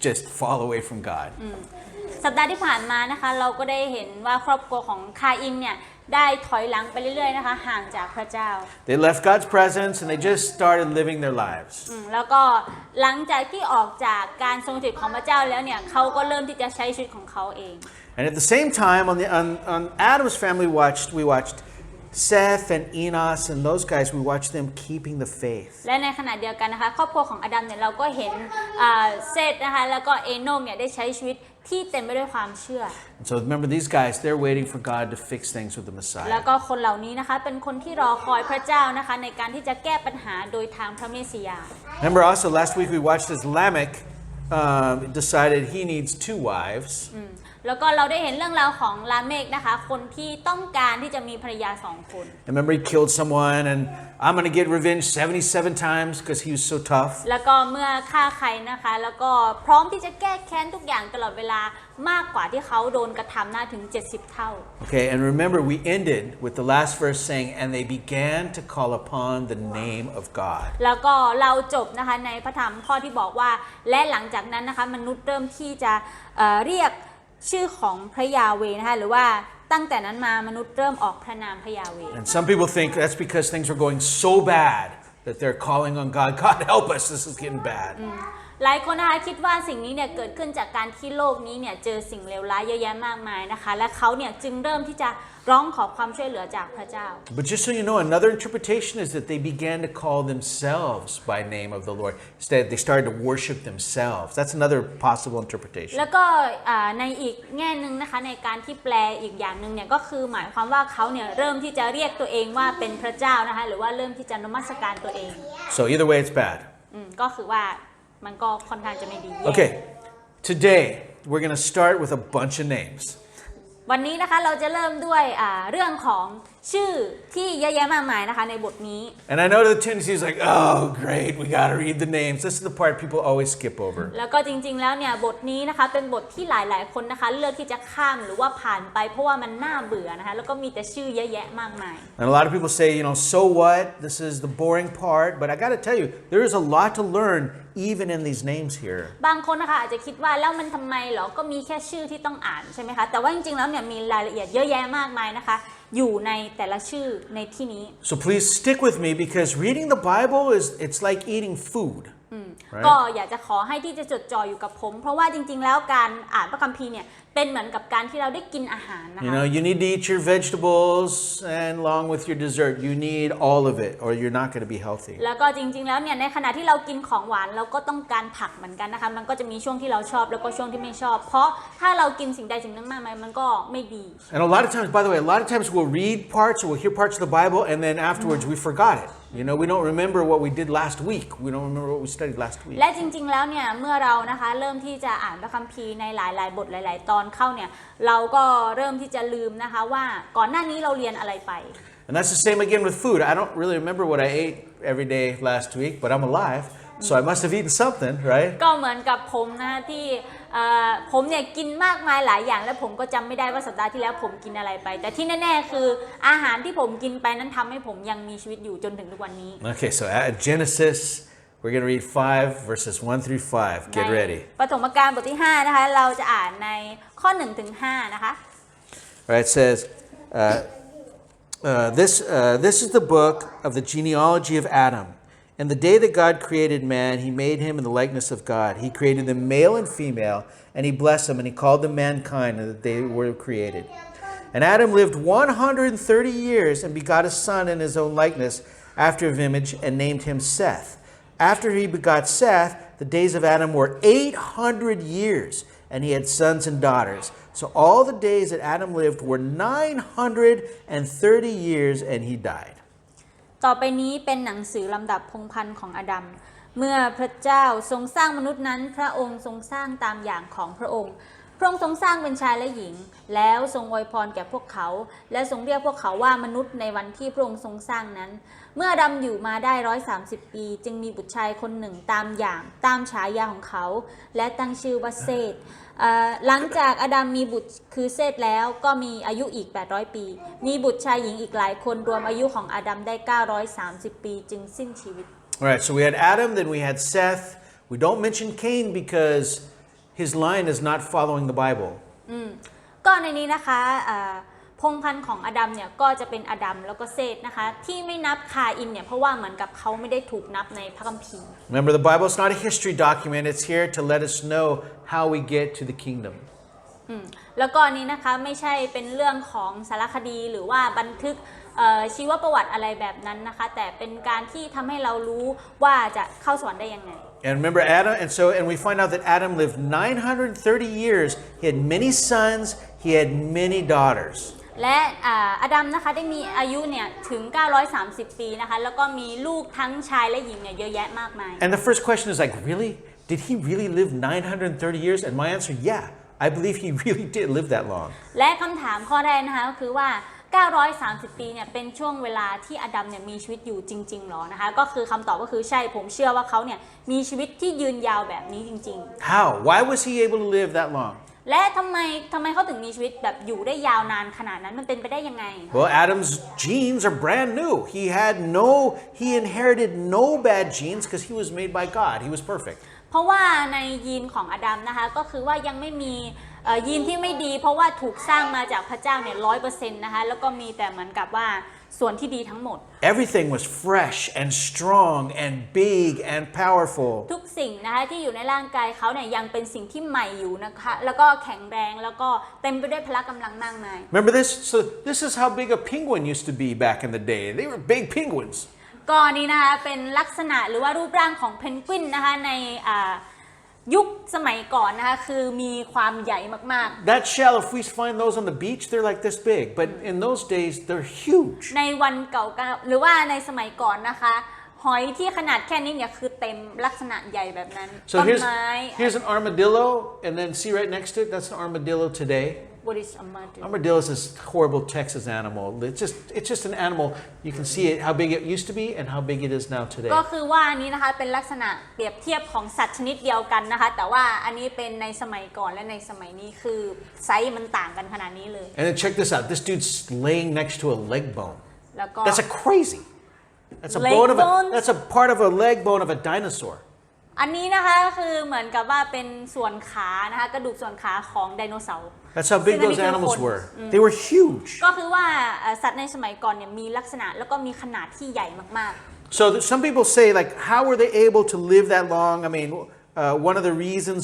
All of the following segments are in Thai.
just fall away from God. สัปดาห์ที่ผ่านมานะคะเราก็ได้เห็นว่าครอบครัวของคาอินเนี่ยได้ถอยหลังไปเรื่อยๆนะคะห่างจากพระเจ้า They left God's presence and they just started living their lives. แล้วก็หลังจากที่ออกจากการทรงสถิตของพระเจ้าแล้วเนี่ยเขาก็เริ่มที่จะใช้ชีวิตของเขาเอง And at the same time, on Adam's family, we watched Seth and Enoch and those guys. We watched them keeping the faith. และในขณะเดียวกันนะคะครอบครัวของอดัมเนี่ยเราก็เห็นเซธนะคะแล้วก็เอโนกเนี่ยได้ใช้ชีวิตที่เต็มไปด้วยความเชื่อ And so remember, these guys, they're waiting for God to fix things with the แล้ว Messiah. ก็คนเหล่านี้นะคะเป็นคนที่รอคอยพระเจ้านะคะในการที่จะแก้ปัญหาโดยทางพระเมสสิยา Remember also last week we watched as Lamech decided he needs 2 wives. แล้วก็เราได้เห็นเรื่องราวของลาเมกนะคะคนที่ต้องการที่จะมีภรรยา2 คน Remember he killed someone and I'm going to get revenge 77 times because he was so tough. แล้วก็เมื่อฆ่าใครนะคะแล้วก็พร้อมที่จะแก้แค้นทุกอย่างตลอดเวลามากกว่าที่เขาโดนกระทำน่าถึง70 เท่า Okay, and remember we ended with the last verse saying, and they began to call upon the name of God. แล้วก็เราจบนะคะในพระธรรมข้อที่บอกว่าและหลังจากนั้นนะคะมนุษย์เริ่มที่จะเรียกชื่อของพระยาเวห์นะคะหรือว่าตั้งแต่นั้นมามนุษย์เริ่มออกพระนามพระยาเวห์ And some people think that's because things are going so bad that they're calling on God. God help us, this is getting bad. หลายคนนะคะคิดว่าสิ่งนี้เนี่ยเกิดขึ้นจากการที่โลกนี้เนี่ยเจอสิ่งเลวร้ายเยอะแยะมากมายนะคะและเขาเนี่ยจึงเริ่มที่จะร้องขอความช่วยเหลือจากพระเจ้า But just so you know, another interpretation is that they began to call themselves by name of the Lord. Instead, they started to worship themselves. That's another possible interpretation. แล้วก็ในอีกแง่นึงนะคะในการที่แปลอีกอย่างนึงเนี่ยก็คือหมายความว่าเขาเนี่ยเริ่มที่จะเรียกตัวเองว่าเป็นพระเจ้านะคะหรือว่าเริ่มที่จะนมัสการตัวเอง So either way, it's bad. ก็คือว่ามันก็ค่อนข้างจะไม่ดี Okay, today we're going to start with a bunch of names. วันนี้นะคะเราจะเริ่มด้วยเรื่องของชื่อที่เยอะแยะมากมายนะคะในบทนี้ And I know the tendency is like, oh, great, we got to read the names. This is the part people always skip over. แล้วก็จริงๆแล้วเนี่ยบทนี้นะคะเป็นบทที่หลายๆคนนะคะเลือกที่จะข้ามหรือว่าผ่านไปเพราะว่ามันน่าเบื่อนะคะแล้วก็มีแต่ชื่อเยอะแยะมากมาย And a lot of people say, so what? This is the boring part. But I got to tell you, there is a lot to learn even in these names here. บางคนนะคะอาจจะคิดว่าแล้วมันทำไมเหรอก็มีแค่ชื่อที่ต้องอ่านใช่ไหมคะแต่ว่าจริงๆแล้วเนี่ยมีรายละเอียดเยอะแยะมากมายนะคะอยู่ในแต่ละชื่อในที่นี้ So please stick with me because reading the Bible it's like eating food. ก็อยากจะขอให้ที่จะจดจ่ออยู่กับผมเพราะว่าจริงๆแล้วการอ่านพระคัมภีร์เนี่ยเป็นเหมือนกับการที่เราได้กินอาหารนะคะ You need to eat your vegetables and along with your dessert. You need all of it or you're not going to be healthy. แล้วก็จริงๆแล้วเนี่ยในขณะที่เรากินของหวานเราก็ต้องการผักเหมือนกันนะคะมันก็จะมีช่วงที่เราชอบแล้วก็ช่วงที่ไม่ชอบเพราะถ้าเรากินสิ่งใดสิ่งหนึ่งมากมายมันก็ไม่ดี And a lot of times, by the way, a lot of times we'll read parts or we'll hear parts of the Bible and then afterwards we forgot it. We don't remember what we did last week. We don't remember what we studied last week. และจริงๆแล้วเนี่ยเมื่อเรานะคะเริ่มที่จะอ่านพระคัมภีร์ในหลายๆบทหลายๆตอนเข้าเนี่ยเราก็เริ่มที่จะลืมนะคะว่าก่อนหน้านี้เราเรียนอะไรไป And that's the same again with food. I don't really remember what I ate every day last week, but I'm alive, so I must have eaten something, right? ก็เหมือนกับผมนะคะที่ผมเนี่ยกินมากมายหลายอย่างและผมก็จำไม่ได้ว่าสัปดาห์ที่แล้วผมกินอะไรไปแต่ที่แน่ๆคืออาหารที่ผมกินไปนั้นทำให้ผมยังมีชีวิตอยู่จนถึงทุกวันนี้ Okay, so at Genesis, we're going to read 5 verses 1 through 5. Get ready. ปฐมกาลบทที่5นะคะเราจะอ่านในข้อ1ถึง5นะคะ All right, it says, this is the book of the genealogy of Adam. And the day that God created man, he made him in the likeness of God. He created them male and female, and he blessed them, and he called them mankind, and that they were created. And Adam lived 130 years and begot a son in his own likeness after his image, and named him Seth. After he begot Seth, the days of Adam were 800 years, and he had sons and daughters. So all the days that Adam lived were 930 years, and he died. ต่อไปนี้เป็นหนังสือลำดับพงศ์พันธุ์ของอาดัมเมื่อพระเจ้าทรงสร้างมนุษย์นั้นพระองค์ทรงสร้างตามอย่างของพระองค์พระองค์ทรงสร้างเป็นชายและหญิงแล้วทรงอวยพรแก่พวกเขาและทรงเรียกพวกเขาว่ามนุษย์ในวันที่พระองค์ทรงสร้างนั้นเมื่ออาดัมอยู่มาได้130 ปีจึงมีบุตรชายคนหนึ่งตามฉายาของเขาและตั้งชื่อว่าเซธหลังจากอาดัมมีบุตรคือเซธแล้วก็มีอายุอีก800 ปีมีบุตรชายหญิงอีกหลายคนรวมอายุของอาดัมได้930 ปีจึงสิ้นชีวิต All right, so we had Adam, then we had Seth. We don't mention Cain because his line is not following the Bible. ก็ในนี้นะคะพงศ์พันธุ์ของอดัมเนี่ยก็จะเป็นอดัมแล้วก็เซธนะคะที่ไม่นับคาอินเนี่ยเพราะว่าเหมือนกับเขาไม่ได้ถูกนับในพระคัมภีร์ Remember, the Bible is not a history document. It's here to let us know how we get to the kingdom. แล้วก็นี้นะคะไม่ใช่เป็นเรื่องของสารคดีหรือว่าบันทึกชีวประวัติอะไรแบบนั้นนะคะแต่เป็นการที่ทำให้เรารู้ว่าจะเข้าสวรรค์ได้ยังไง And remember Adam, and we find out that Adam lived 930 years. He had many sons. He had many daughters. และอดัมนะคะได้มีอายุเนี่ยถึง930 ปีนะคะแล้วก็มีลูกทั้งชายและหญิงเนี่ยเยอะแยะมากมาย And the first question is like, really? Did he really live 930 years? And my answer, yeah. I believe he really did live that long. และคำถามข้อแรกนะคะก็คือว่า930 ปีเนี่ยเป็นช่วงเวลาที่อดัมเนี่ยมีชีวิตอยู่จริงๆหรอนะคะก็คือคำตอบก็คือใช่ผมเชื่อว่าเขาเนี่ยมีชีวิตที่ยืนยาวแบบนี้จริงๆ How? Why was he able to live that long? และทำไมเขาถึงมีชีวิตแบบอยู่ได้ยาวนานขนาดนั้นมันเป็นไปได้ยังไง Well, Adam's genes are brand new. He inherited no bad genes because he was made by God. He was perfect. เพราะว่าในยีนของอดัมนะคะก็คือว่ายังไม่มียีนที่ไม่ดีเพราะว่าถูกสร้างมาจากพระเจ้าเนี่ย100%นะคะแล้วก็มีแต่เหมือนกับว่าส่วนที่ดีทั้งหมด Everything was fresh and strong and big and powerful. ทุกสิ่งนะคะที่อยู่ในร่างกายเขาเนี่ยยังเป็นสิ่งที่ใหม่อยู่นะคะแล้วก็แข็งแรงแล้วก็เต็มไปด้วยพละกำลังมากมาย Remember this? So this is how big a penguin used to be back in the day. They were big penguins. ก็นี่นะคะเป็นลักษณะหรือว่ารูปร่างของเพนกวินนะคะในยุคสมัยก่อนนะคะคือมีความใหญ่มากๆ That shell, if we find those on the beach, they're like this big. But in those days, they're huge. ในวันเก่าหรือว่าในสมัยก่อนนะคะหอยที่ขนาดแค่นี้เนี่ยคือเต็มลักษณะใหญ่แบบนั้น So ต้นไม้ here's an armadillo, and then see right next to it, that's an armadillo today. What is armadillo? Armadillo is this horrible Texas animal. It's just an animal. You can see it, how big it used to be and how big it is now today. ก็คือว่าอันนี้นะคะเป็นลักษณะเปรียบเทียบของสัตว์ชนิดเดียวกันนะคะแต่ว่าอันนี้เป็นในสมัยก่อนและในสมัยนี้คือไซส์มันต่างกันขนาดนี้เลย And then check this out. This dude's laying next to a leg bone. แล้วก็ That's a crazy. That's a that's a part of a leg bone of a dinosaur. อันนี้นะคะคือเหมือนกับว่าเป็นส่วนขานะคะกระดูกส่วนขาของไดโนเสาร์ That's how big those animals were. They were huge. ก็คือว่าสัตว์ในสมัยก่อนเนี่ยมีลักษณะแล้วก็มีขนาดที่ใหญ่มากๆ So some people say, like, how were they able to live that long? I mean, one of the reasons,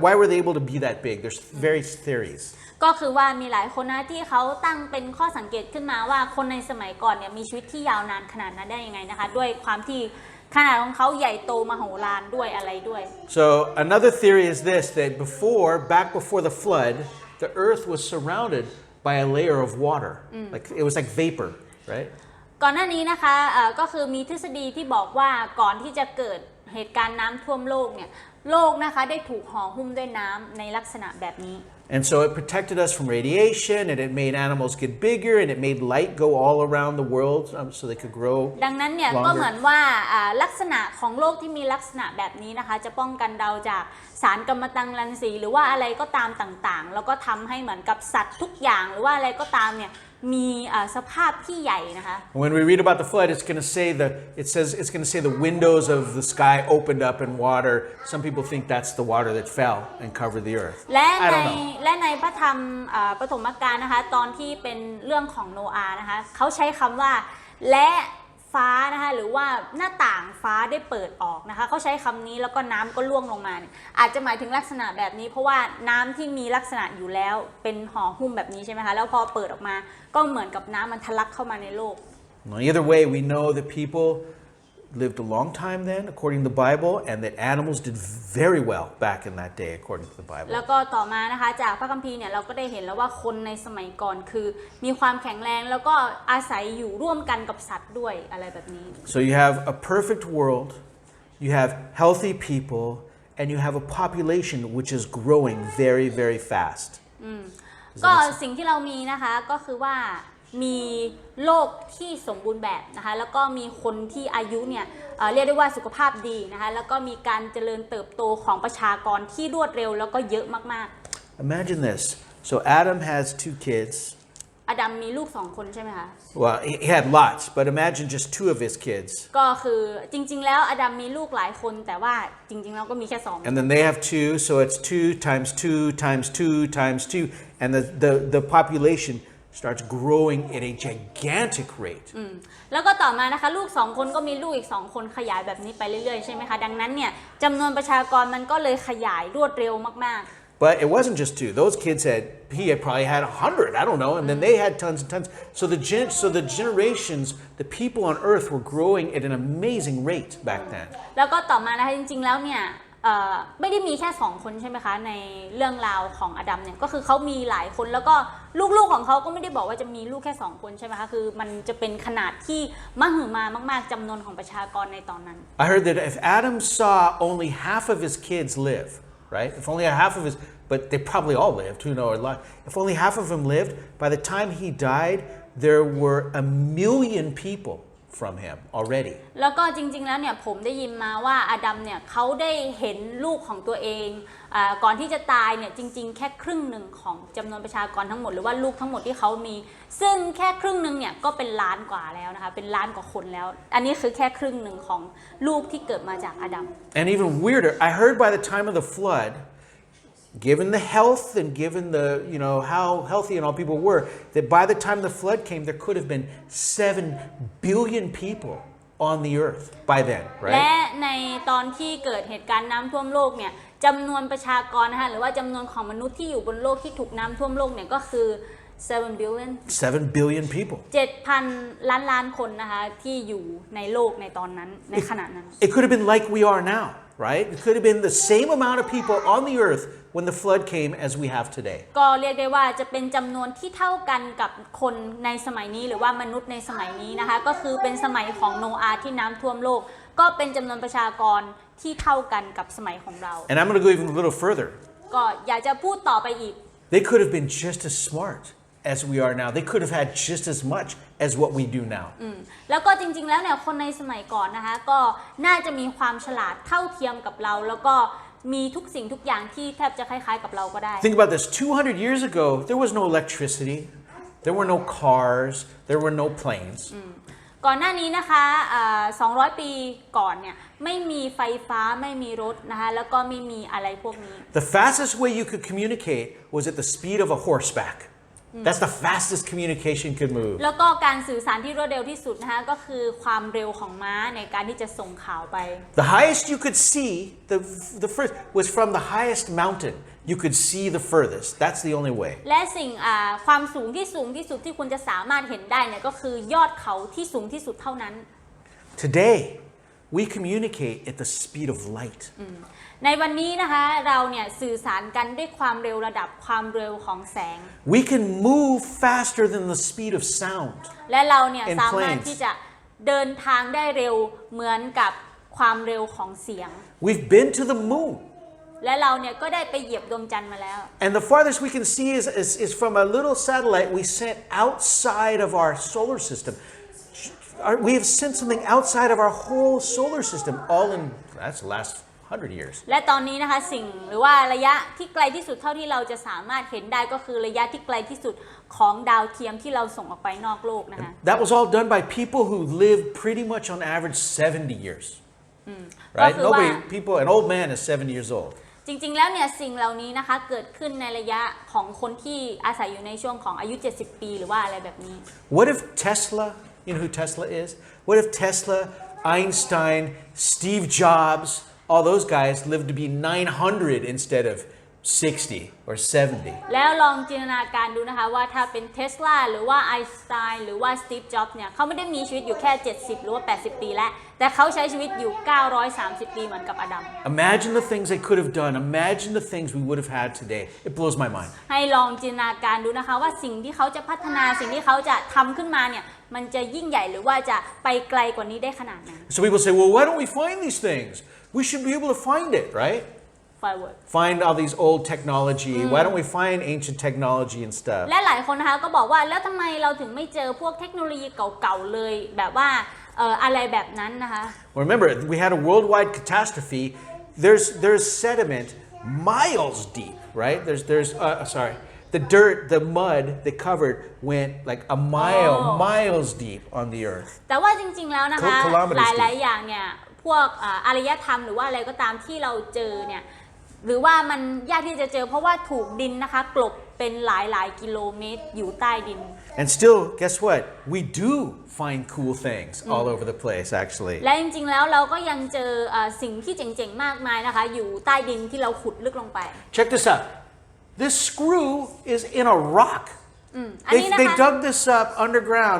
why were they able to be that big? There's various theories. ก็คือว่ามีหลายคนนะที่เขาตั้งเป็นข้อสังเกตขึ้นมาว่าคนในสมัยก่อนเนี่ยมีชีวิตที่ยาวนานขนาดนั้นได้ยังไงนะคะด้วยความที่ขนาดของเขาใหญ่โตมโหฬารด้วยอะไรด้วย So another theory is this, that back before the flood, the earth was surrounded by a layer of water. Like it was like vapor, right? ก่อนหน้านี้นะคะก็คือมีทฤษฎีที่บอกว่าก่อนที่จะเกิดเหตุการณ์น้ำท่วมโลกเนี่ยโลกนะคะได้ถูกห่อหุ้มด้วยน้ำในลักษณะแบบนี้ And so it protected us from radiation, and it made animals get bigger, and it made light go all around the world so they could grow ดังนั้นเนี่ยก็เหมือนว่าลักษณะของโลกที่มีลักษณะแบบนี้นะคะจะป้องกันเราจากสารกัมมันตรังสีหรือว่าอะไรก็ตามต่างๆแล้วก็ทำให้เหมือนกับสัตว์ทุกอย่างหรือว่าอะไรก็ตามเนี่ยมีสภาพที่ใหญ่นะคะ When we read about the flood, it's going to say the windows of the sky opened up and water. Some people think that's the water that fell and covered the earth. และในพระธรรมปฐมกาลนะคะตอนที่เป็นเรื่องของโนอาห์นะคะเขาใช้คำว่าและฟ้านะคะหรือว่าหน้าต่างฟ้าได้เปิดออกนะคะเขาใช้คำนี้แล้วก็น้ำก็ร่วงลงมาอาจจะหมายถึงลักษณะแบบนี้เพราะว่าน้ำที่มีลักษณะอยู่แล้วเป็นห่อหุ้มแบบนี้ใช่ไหมคะแล้วพอเปิดออกมาก็เหมือนกับน้ำมันทะลักเข้ามาในโลก Either way, we know that people lived a long time then, according to the Bible, and that animals did very well back in that day, according to the Bible. แล้วก็ต่อมานะคะจากพระคัมภีร์เนี่ยเราก็ได้เห็นแล้วว่าคนในสมัยก่อนคือมีความแข็งแรงแล้วก็อาศัยอยู่ร่วมกันกับสัตว์ด้วยอะไรแบบนี้ So you have a perfect world, you have healthy people, and you have a population which is growing very, very fast. ก็สิ่งที่เรามีนะคะก็คือว่ามีโลกที่สมบูรณ์แบบนะคะแล้วก็มีคนที่อายุเนี่ยเรียกได้ว่าสุขภาพดีนะคะแล้วก็มีการเจริญเติบโตของประชากรที่รวดเร็วแล้วก็เยอะมากๆ Imagine this. So Adam has 2 kids, อาดัมมีลูก2คนใช่ไหมคะ Well, he had lots, but imagine just 2 of his kids. ก็คือจริงๆแล้วอาดัมมีลูกหลายคนแต่ว่าจริงๆแล้วก็มีแค่2 And then they have 2, so it's 2 times 2 times 2 times 2, and the population starts growing at a gigantic rate. แล้วก็ต่อมานะคะลูก2คนก็มีลูกอีก2คนขยายแบบนี้ไปเรื่อยๆใช่ไหมคะดังนั้นเนี่ยจำนวนประชากรมันก็เลยขยายรวดเร็วมากๆ But it wasn't just 2. Those kids he had probably had 100, I don't know, and then they had tons and tons. So the generations, the people on earth were growing at an amazing rate back then. แล้วก็ต่อมานะคะจริงๆแล้วเนี่ยไม่ได้มีแค่2คนใช่ไหมคะในเรื่องราวของอาดัมเนี่ยก็คือเขามีหลายคนแล้วก็ลูกๆของเขาก็ไม่ได้บอกว่าจะมีลูกแค่2คนใช่ไหมคะคือมันจะเป็นขนาดที่มหึมามากๆจำนวนของประชากรในตอนนั้น I heard that if Adam saw only half of his kids live, right? If only half of his, but they probably all lived, who knows? If only half of them lived, by the time he died, there were 1 million people from him already. แล้วก็จริงๆแล้วเนี่ยผมได้ยินมาว่าอาดัมเนี่ยเขาได้เห็นลูกของตัวเองก่อนที่จะตายเนี่ยจริงๆแค่ครึ่งหนึ่งของจำนวนประชากรทั้งหมดหรือว่าลูกทั้งหมดที่เขามีซึ่งแค่ครึ่งหนึ่งเนี่ยก็เป็นล้านกว่าแล้วนะคะเป็นล้านกว่าคนแล้วอันนี้คือแค่ครึ่งหนึ่งของลูกที่เกิดมาจากอาดัม And even weirder, I heard by the time of the flood, given the health and given the, how healthy and all people were, that by the time the flood came, there could have been 7 billion people on the earth by then, และ right? ในตอนที่เกิดเหตุการณ์น้ำท่วมโลกเนี่ยจำนวนประชากรนะคะหรือว่าจำนวนของมนุษย์ที่อยู่บนโลกที่ถูกน้ำท่วมโลกเนี่ยก็คือ7 billion 7 billion people. 7,000 ล้านคนนะคะที่อยู่ในโลกในตอนนั้นในขณะนั้น It could have been like we are now, right? It could have been the same amount of people on the earth when the flood came as we have today. ก็เรียกได้ว่าจะเป็นจำนวนที่เท่ากันกับคนในสมัยนี้หรือว่ามนุษย์ในสมัยนี้นะคะก็คือเป็นสมัยของโนอาห์ที่น้ำท่วมโลกก็เป็นจำนวนประชากรที่เท่ากันกับสมัยของเรา And I'm going to go even a little further. ก็อยากจะพูดต่อไปอีก They could have been just as smart as we are now. They could have had just as much as what we do now. แล้วก็จริงๆแล้วเนี่ยคนในสมัยก่อนนะคะก็น่าจะมีความฉลาดเท่าเทียมกับเราแล้วก็มีทุกสิ่งทุกอย่างที่แทบจะคล้ายๆกับเราก็ได้ Think about this. 200 years ago, there was no electricity. There were no cars. There were no planes. ก่อนหน้านี้นะคะ200 ปีก่อนเนี่ยไม่มีไฟฟ้าไม่มีรถนะคะแล้วก็ไม่มีอะไรพวกนี้ The fastest way you could communicate was at the speed of a horseback. That's the fastest communication could move. แล้วก็การสื่อสารที่รวดเร็วที่สุดนะคะก็คือความเร็วของม้าในการที่จะส่งข่าวไป The highest you could see, the first was from the highest mountain. You could see the furthest. That's the only way. และสิ่งความสูงที่สุดที่คุณจะสามารถเห็นได้เนี่ยก็คือยอดเขาที่สูงที่สุดเท่านั้น Today, we communicate at the speed of light. ในวันนี้นะคะเราเนี่ยสื่อสารกันด้วยความเร็วระดับความเร็วของแสง We can move faster than the speed of sound. และเราเนี่ย In สามารถ planes. ที่จะเดินทางได้เร็วเหมือนกับความเร็วของเสียง We've been to the moon. และเราเนี่ยก็ได้ไปเหยียบดวงจันทร์มาแล้ว And the farthest we can see is from a little satellite we sent outside of our solar system. We have sent something outside of our whole solar system, all in, that's the last 100 years. และตอนนี้นะคะสิ่งหรือว่าระยะที่ไกลที่สุดเท่าที่เราจะสามารถเห็นได้ก็คือระยะที่ไกลที่สุดของดาวเทียมที่เราส่งออกไปนอกโลกนะคะ That was all done by people who lived pretty much on average 70 years. Right? An old man is 70 years old. จริงๆแล้วเนี่ยสิ่งเหล่านี้นะคะเกิดขึ้นในระยะของคนที่อาศัยอยู่ในช่วงของอายุ70 ปีหรือว่าอะไรแบบนี้ What if Tesla, you know who Tesla is? What if Tesla, Einstein, Steve Jobs, all those guys lived to be 900 instead of 60 or 70? แล้วลองจินตนาการดูนะคะว่าถ้าเป็นเทสลาหรือว่าไอน์สไตน์หรือว่าสตีฟจ็อบส์เนี่ยเขาไม่ได้มีชีวิตอยู่แค่70หรือว่า80 ปีแล้วแต่เขาใช้ชีวิตอยู่930 ปีเหมือนกับอาดัม Imagine the things they could have done. Imagine the things we would have had today. It blows my mind. ให้ลองจินตนาการดูนะคะว่าสิ่งที่เขาจะพัฒนาสิ่งที่เขาจะทำขึ้นมาเนี่ยมันจะยิ่งใหญ่หรือว่าจะไปไกลกว่านี้ได้ขนาดไหน So people say, well, why don't we find these things? We should be able to find it, right? Find all these old technology. Why don't we find ancient technology and stuff? และหลายคนนะคะก็บอกว่าแล้วทำไมเราถึงไม่เจอพวกเทคโนโลยีเก่าๆเลยแบบว่าอะไรแบบนั้นนะคะ Well, remember, we had a worldwide there's sediment miles deep, right? the dirt, the mud they covered went like miles deep on the earth. แต่ว่าจริงๆแล้วนะคะ Kilometers หลายๆอย่างเนี่ยพวกอารยธรรมหรือว่าอะไรก็ตามที่เราเจอเนี่ยหรือว่ามันยากที่จะเจอเพราะว่าถูกดินนะคะกลบเป็นหลายๆกิโลเมตรอยู่ใต้ดิน And still, guess what? We do find cool things all over the place, actually. และจริงๆแล้วเราก็ยังเจอสิ่งที่เจ๋งๆมากมายนะคะอยู่ใต้ดินที่เราขุดลึกลงไป Check this out. This screw is in a rock. อันนี้นะคะ They dug this up underground.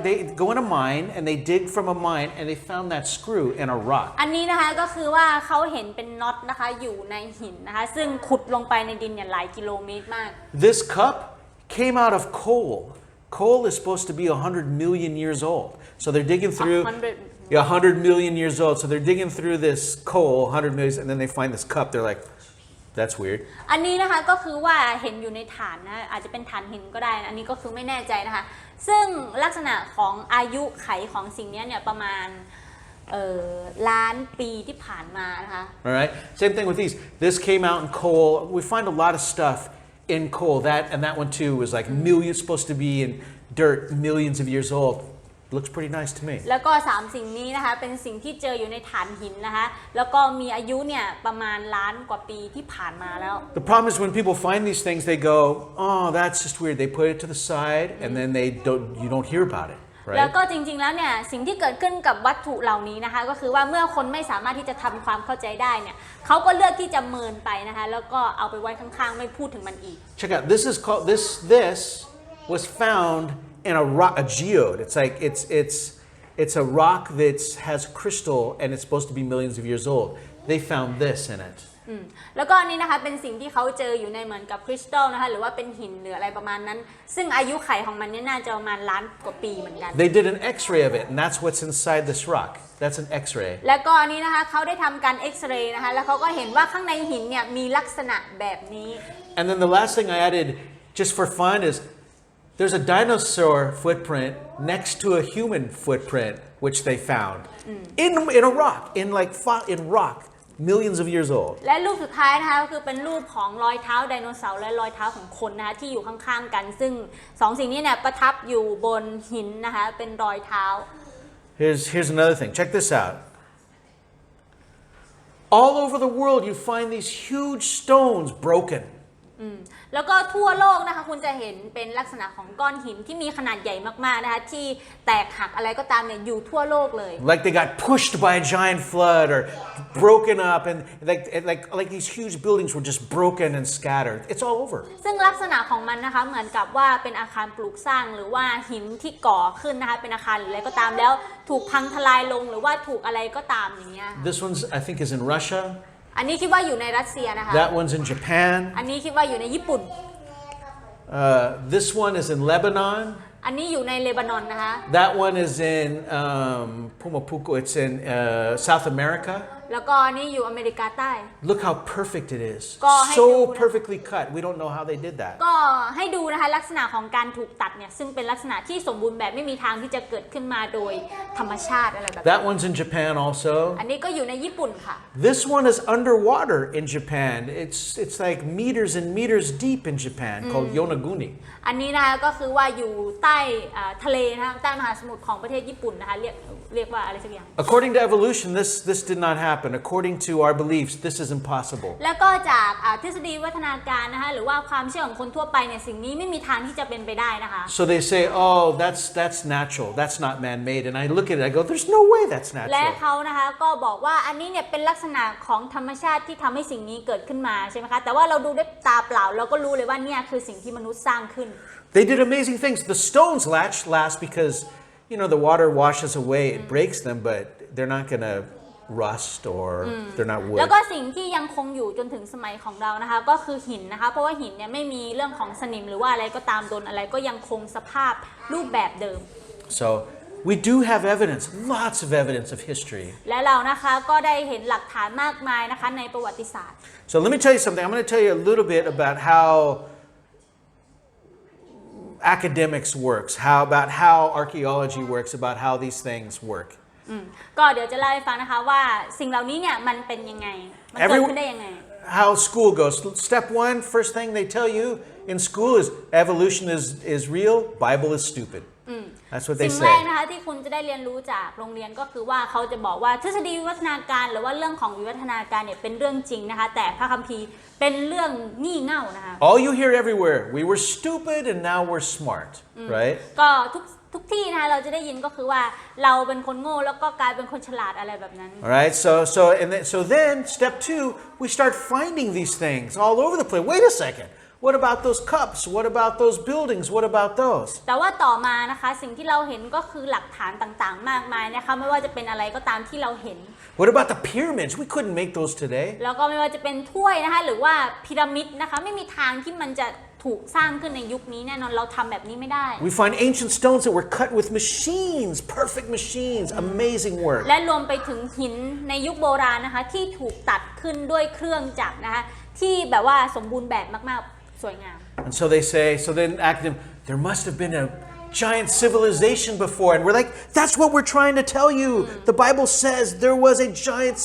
They go in a mine and they dig from a mine and they found that screw in a rock. อันนี้นะคะก็คือว่าเขาเห็นเป็นน็อตนะคะอยู่ในหินนะคะซึ่งขุดลงไปในดินเนี่ยหลายกิโลเมตรมาก This cup came out of coal. Coal is supposed to be 100 million years old. So they're digging through 100 million years old. So they're digging through this coal, 100 million, and then they find this cup. They're like, that's weird. อันนี้นะคะก็คือว่าเห็นอยู่ในฐานนะอาจจะเป็นฐานหินก็ได้นะอันนี้ก็คือไม่แน่ใจนะคะซึ่งลักษณะของอายุไขของสิ่งนี้เนี่ยประมาณล้านปีที่ผ่านมานะคะ All right. Same thing with these. This came out in coal. We find a lot of stuff in coal. That one too was like millions, supposed to be in dirt, millions of years old. Looks pretty nice to me. แล้วก็3สิ่งนี้นะคะเป็นสิ่งที่เจออยู่ในฐานหินนะคะแล้วก็มีอายุเนี่ยประมาณล้านกว่าปีที่ผ่านมาแล้ว The problem is when people find these things, they go, "Oh, that's just weird." They put it to the side, and then you don't hear about it, แล้ว right? ก็จริงๆแล้วเนี่ยสิ่งที่เกิดขึ้นกับวัตถุเหล่านี้นะคะก็คือว่าเมื่อคนไม่สามารถที่จะทำความเข้าใจได้เนี่ยเขาก็เลือกที่จะเมินไปนะคะแล้วก็เอาไปไว้ข้างๆไม่พูดถึงมันอีก Check out. This is called this was found in a rock, a geode. It's like it's a rock that has crystal, and it's supposed to be millions of years old. They found this in it. แล้วก็อันนี้นะคะเป็นสิ่งที่เขาเจออยู่ในเหมือนกับคริสตัลนะคะหรือว่าเป็นหินหรืออะไรประมาณนั้นซึ่งอายุไขของมันเนี่ยน่าจะประมาณล้านกว่าปีเหมือนกัน They did an X-ray of it, and that's what's inside this rock. That's an X-ray. แล้วก็อันนี้นะคะเขาได้ทำการเอ็กซเรย์นะคะแล้วเขาก็เห็นว่าข้างในหินเนี่ยมีลักษณะแบบนี้ And then the last thing I added, just for fun, is there's a dinosaur footprint next to a human footprint, which they found in a rock, in rock, millions of years old. และรูปสุดท้ายนะคะก็คือเป็นรูปของรอยเท้าไดโนเสาร์และรอยเท้าของคนนะคะที่อยู่ข้างๆกันซึ่ง2สิ่งนี้เนี่ยประทับอยู่บนหินนะคะเป็นรอยเท้า Here's another thing. Check this out. All over the world, you find these huge stones broken. แล้วก็ทั่วโลกนะคะคุณจะเห็นเป็นลักษณะของก้อนหินที่มีขนาดใหญ่มากๆนะคะที่แตกหักอะไรก็ตามเนี่ยอยู่ทั่วโลกเลย Like they got pushed by a giant flood or broken up, and like these huge buildings were just broken and scattered. It's all over. ซึ่งลักษณะของมันนะคะเหมือนกับว่าเป็นอาคารปลูกสร้างหรือว่าหินที่ก่อขึ้นนะคะเป็นอาคารหรืออะไรก็ตามแล้วถูกพังทลายลงหรือว่าถูกอะไรก็ตามอย่างเงี้ย This one's, I think, is in Russia. อันนี้คิดว่าอยู่ในรัสเซียนะคะ That one's in Japan. อันนี้คิดว่าอยู่ในญี่ปุ่น This one is in Lebanon. อันนี้อยู่ในเลบานอนนะคะ That one is in Pumapuco. It's in South America. แล้วก็อันนี้อยู่อเมริกาใต้ Look how perfect it is. ก็ให้ดู So นะ perfectly cut. We don't know how they did that. ก็ให้ดูนะคะลักษณะของการถูกตัดเนี่ยซึ่งเป็นลักษณะที่สมบูรณ์แบบไม่มีทางที่จะเกิดขึ้นมาโดยธรรมชาติอะไรแบบนี้ That one's in Japan also. อันนี้ก็อยู่ในญี่ปุ่นค่ะ This one is underwater in Japan. It's like meters and meters deep in Japan, called Yonaguni. อันนี้นะคะก็คือว่าอยู่ใต้ทะเลนะคะใต้มหาสมุทรของประเทศญี่ปุ่นนะคะเรียกว่าอะไรสักอย่าง According to evolution, this did not happen. According to our beliefs, this is impossible. แล้วก็จากทฤษฎีวัฒนาการนะคะหรือว่าความเชื่อของคนทั่วไปเนี่ยสิ่งนี้ไม่มีทางที่จะเป็นไปได้นะคะ So they say, oh, that's natural. That's not man-made. And I look at it, I go, there's no way that's และ natural. เขานะคะก็บอกว่าอันนี้เนี่ยเป็นลักษณะของธรรมชาติที่ทำให้สิ่งนี้เกิดขึ้นมาใช่ไหมคะแต่ว่าเราดูด้วยตาเปล่าเราก็รู้เลยว่าเนี่ยคือสิ่งที่มนุษย์สร้างขึ้น They did amazing things. The stones last because, the water washes away, it breaks them, but they're not going to rust or they're not wood. แล้วก็สิ่งที่ยังคงอยู่จนถึงสมัยของเรานะคะก็คือหินนะคะเพราะว่าหินเนี่ยไม่มีเรื่องของสนิมหรือว่าอะไรก็ตามโดนอะไรก็ยังคงสภาพรูปแบบเดิม So we do have evidence, lots of evidence of history. และเรานะคะก็ได้เห็นหลักฐานมากมายนะคะในประวัติศาสตร์ So let me tell you something. I'm going to tell you a little bit about how academics works, about how archaeology works, about how these things work. ก็เดี๋ยวจะเล่าให้ฟังนะคะว่าสิ่งเหล่านี้เนี่ยมันเป็นยังไงมันเกิดขึ้นได้ยังไง how school goes. Step one, first thing they tell you in school is evolution is real, Bible is stupid. That's what they สิ่งแรก say. นะคะที่คุณจะได้เรียนรู้จากโรงเรียนก็คือว่าเขาจะบอกว่าทฤษฎีวิวัฒนาการหรือว่าเรื่องของวิวัฒนาการเนี่ยเป็นเรื่องจริงนะคะแต่พระคัมภีร์เป็นเรื่องงี่เง่านะคะ All you hear everywhere, we were stupid and now we're smart, right? ก็ทุกที่นะคะเราจะได้ยินก็คือว่าเราเป็นคนโง่แล้วก็กลายเป็นคนฉลาดอะไรแบบนั้น All right, so then step two, we start finding these things all over the place. Wait a second. What about those cups? What about those buildings? What about those? แต่ว่าต่อมานะคะสิ่งที่เราเห็นก็คือหลักฐานต่างๆมากมายนะคะไม่ว่าจะเป็นอะไรก็ตามที่เราเห็น What about the pyramids? We couldn't make those today. แล้วก็ไม่ว่าจะเป็นถ้วยนะคะหรือว่าพีระมิดนะคะไม่มีทางที่มันจะถูกสร้างขึ้นในยุคนี้แน่นอนเราทำแบบนี้ไม่ได้ We find ancient stones that were cut with machines, perfect machines, amazing work. และรวมไปถึงหินในยุคโบราณนะคะที่ถูกตัดขึ้นด้วยเครื่องจักรนะคะที่แบบว่าสมบูรณ์แบบมากๆสวยงาม And so they say, so then academics, there must have been a giant civilization before. And we're like, that's what we're trying to tell you. The Bible says there was a giant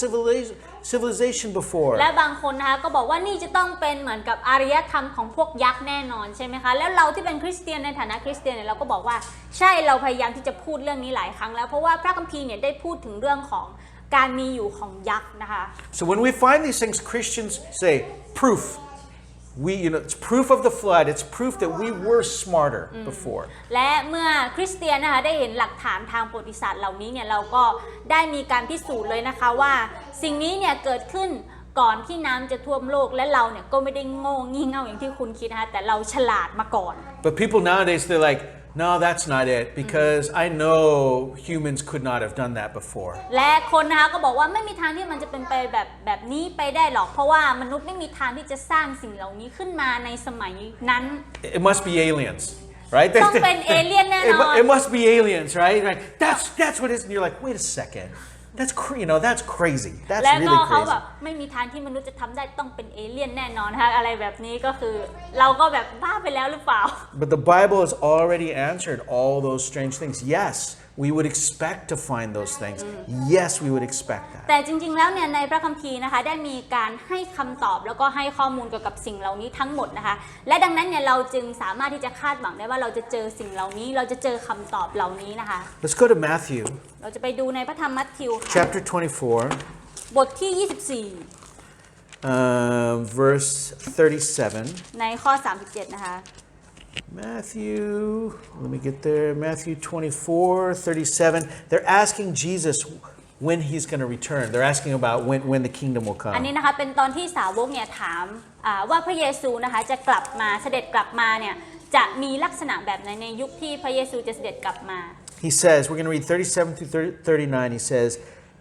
civilization before. และบางคนนะคะก็บอกว่านี่จะต้องเป็นเหมือนกับอารยธรรมของพวกยักษ์แน่นอนใช่ไหมคะแล้วเราที่เป็นคริสเตียนในฐานะคริสเตียนเนี่ยเราก็บอกว่าใช่เราพยายามที่จะพูดเรื่องนี้หลายครั้งแล้วเพราะว่าพระคัมภีร์เนี่ยได้พูดถึงเรื่องของการมีอยู่ของยักษ์นะคะ So when we find these things, Christians say, proof. It's proof of the flood. It's proof that we were smarter before. และเมื่อคริสเตียนนะคะได้เห็นหลักฐานทางประวัติศาสตร์เหล่านี้เนี่ยเราก็ได้มีการพิสูจน์เลยนะคะว่าสิ่งนี้เนี่ยเกิดขึ้นก่อนที่น้ำจะท่วมโลกและเราเนี่ยก็ไม่ได้โง่งี่เง่าอย่างที่คุณคิดนะคะแต่เราฉลาดมาก่อน But people nowadays, they're like, no, that's not it, because I know humans could not have done that before. และคนนะคะก็บอกว่าไม่มีทางที่มันจะเป็นไปแบบนี้ไปได้หรอกเพราะว่ามนุษย์ไม่มีทางที่จะสร้างสิ่งเหล่านี้ขึ้นมาในสมัยนั้น It must be aliens, right? ต้องเป็นเอเลี่ยนแน่นอน It must be aliens, right? Like, that's what it is. And you're like, wait a second. That's crazy. That's และก็ really เขาแบ crazy. บไม่มีทางที่มนุษย์จะทำได้ต้องเป็นเอเลี่ยนแน่นอนนะคะอะไรแบบนี้ก็คือเราก็แบบบ้าไปแล้วหรือเปล่า But the Bible has already answered all those strange things. Yes, we would expect to find those things. Yes, we would expect that. แต่จริงๆแล้วเนี่ยในพระคัมภีร์นะคะได้มีการให้คำตอบแล้วก็ให้ข้อมูลเกี่ยวกับสิ่งเหล่านี้ทั้งหมดนะคะและดังนั้นเนี่ยเราจึงสามารถที่จะคาดหวังได้ว่าเราจะเจอสิ่งเหล่านี้เราจะเจอคำตอบเหล่านี้นะคะ Let's go to Matthew เราจะไปดูในพระธรรมมัทธิวค่ะ chapter 24, บทที่ verse 37. 24 ในข้อ 37 นะคะ Matthew, let me get there. Matthew 24, 37. They're asking Jesus when he's going to return. They're asking about when the kingdom will อัน come. นี้นะคะเป็นตอนที่สาวกเนี่ยถามว่าพระเยซูนะคะจะกลับมาเสด็จกลับมาเนี่ยจะมีลักษณะแบบไหนในยุคที่พระเยซูจะเสด็จกลับมา He says, we're going to read 37 through 39. He says,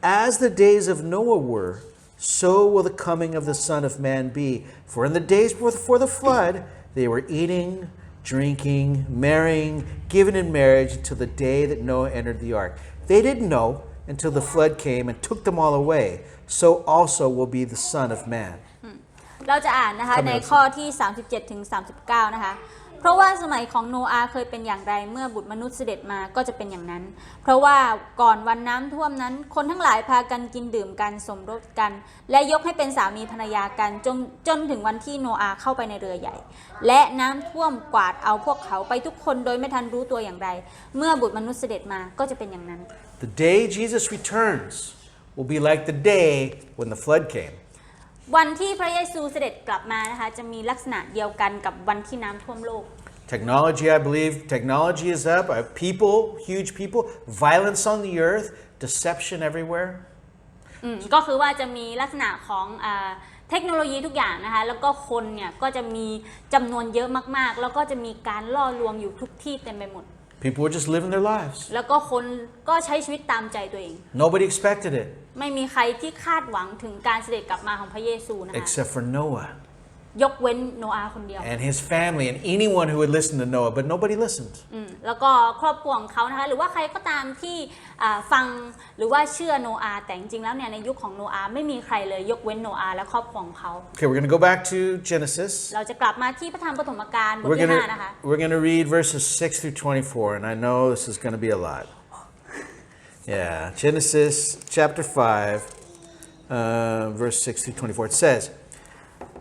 as the days of Noah were, so will the coming of the Son of Man be. For in the days before the flood, they were eating, drinking, marrying, given in marriage until the day that Noah entered the ark. They didn't know until the flood came and took them all away. So also will be the Son of Man. เราจะอ่านนะคะในข้อที่ 37 ถึง 39 นะคะเพราะว่าสมัยของโนอาห์เคยเป็นอย่างไรเมื่อบุตรมนุษย์เสด็จมาก็จะเป็นอย่างนั้นเพราะว่าก่อนวันน้ำท่วมนั้นคนทั้งหลายพากันกินดื่มกันสมรสกันและยกให้เป็นสามีภรรยากันจนถึงวันที่โนอาห์เข้าไปในเรือใหญ่และน้ำท่วมกวาดเอาพวกเขาไปทุกคนโดยไม่ทันรู้ตัวอย่างไรเมื่อบุตรมนุษย์เสด็จมาก็จะเป็นอย่างนั้น The day Jesus returns will be like the day when the flood came. วันที่พระเยซูเสด็จกลับมานะคะจะมีลักษณะเดียวกันกับวันที่น้ำท่วมโลก Technology, I believe, technology is up. People, huge people, violence on the earth, deception everywhere. ก็คือว่าจะมีลักษณะของเทคโนโลยีทุกอย่างนะคะแล้วก็คนเนี่ยก็จะมีจำนวนเยอะมากๆแล้วก็จะมีการล่อลวงอยู่ทุกที่เต็มไปหมด People were just living their lives. แล้วก็คนก็ใช้ชีวิตตามใจตัวเอง Nobody expected it. ไม่มีใครที่คาดหวังถึงการเสด็จกลับมาของพระเยซูนะคะ Except for Noah ยกเว้นโนอาห์คนเดียว and his family and anyone who would listen to Noah, but nobody listened. แล้วก็ครอบครัวของเขานะคะหรือว่าใครก็ตามที่ฟังหรือว่าเชื่อโนอาห์แต่จริงๆแล้วเนี่ยในยุคของโนอาห์ไม่มีใครเลยยกเว้นโนอาห์และครอบครัวของเขา Okay, we're going to go back to Genesis. เราจะกลับมาที่พระธรรมปฐมกาลบทที่ 5 นะคะ We're going to read verses 6 through 24, and I know this is going to be a lot. Yeah, Genesis chapter 5, verse 6 through 24. It says,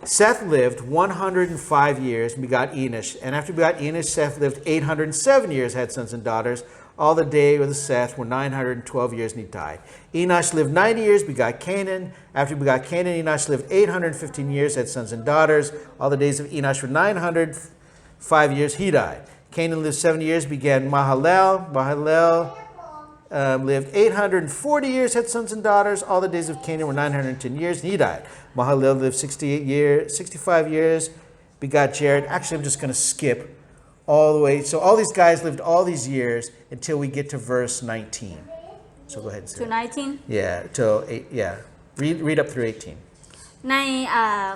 Seth lived 105 years and begot Enosh. And after he begot Enosh, Seth lived 807 years, had sons and daughters. All the days of Seth were 912 years, and he died. Enosh lived 90 years, begot Canaan. After he begot Canaan, Enosh lived 815 years, had sons and daughters. All the days of Enosh were 905 years, he died. Canaan lived 70 years, began Mahalalel. Mahalalel lived 840 years, had sons and daughters. All the days of Canaan were 910 years, and he died. Mahalalel lived 65 years, begot Jared. Actually, I'm just going to skip all the way. So all these guys lived all these years until we get to verse 19. So go ahead and say to 19 Yeah, till 8, yeah. Read up through 18. ใน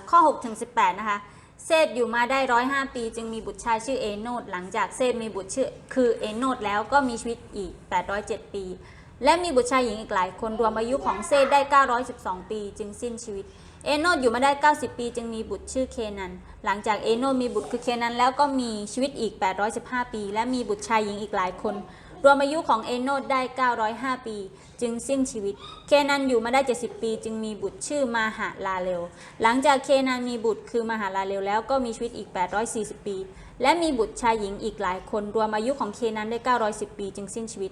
ข้อ6ถึง18นะคะเซธอยู่มาได้105ปีจึงมีบุตรชายชื่อเอโนดหลังจากเซธมีบุตรชื่อคือเอโนดแล้วก็มีชีวิตอีก807ปีและมีบุตรชายหญิงอีกหลายคนรวมอายุของเซธได้912ปีจึงสิ้นชีวิตเอโนดอยู่มาได้90ปีจึงมีบุตรชื่อเคนันหลังจากเอโนดมีบุตรคือเคนันแล้วก็มีชีวิตอีก815ปีและมีบุตรชายหญิงอีกหลายคนรวมอายุของเอโนดได้905ปีจึงสิ้นชีวิตเคนันอยู่มาได้70ปีจึงมีบุตรชื่อมาหาลาเลลหลังจากเคนันมีบุตรคือมาหาลาเลลแล้วก็มีชีวิตอีก840ปีและมีบุตรชายหญิงอีกหลายคนรวมอายุของเคนันได้910ปีจึงสิ้นชีวิต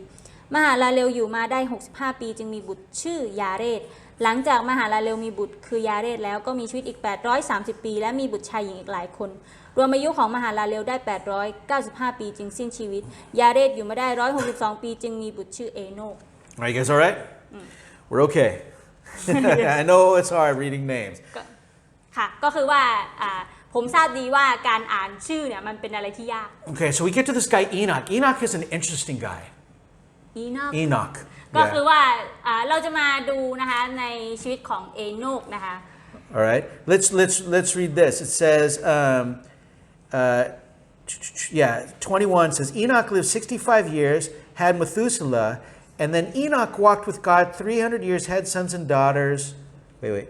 มหาลาเลลอยู่มาได้65ปีจึงมีบุตรชื่อยาเรดหลังจากมหาลาเลลมีบุตรคือยาเรดแล้วก็มีชีวิตอีก830ปีและมีบุตรชายหญิงอีกหลายคนรวมอายุของมหาลาเลลได้895ปีจึงสิ้นชีวิตยาเรดอยู่มาได้162ปีจึงมีบุตรชื่อเอโนก Are you guys all right? We're okay. I know it's hard reading names. ค่ะก็คือว่าผมทราบดีว่าการอ่านชื่อเนี่ยมันเป็นอะไรที่ยาก Okay, so we get to this guy Enoch. Enoch is an interesting guy. Enoch. ก็คือว่าเราจะมาดูนะคะในชีวิตของเอโนกนะคะ All right. Let's read this. It says, 21 says Enoch lived 65 years, had Methuselah, and then Enoch walked with God 300 years, had sons and daughters. Wait.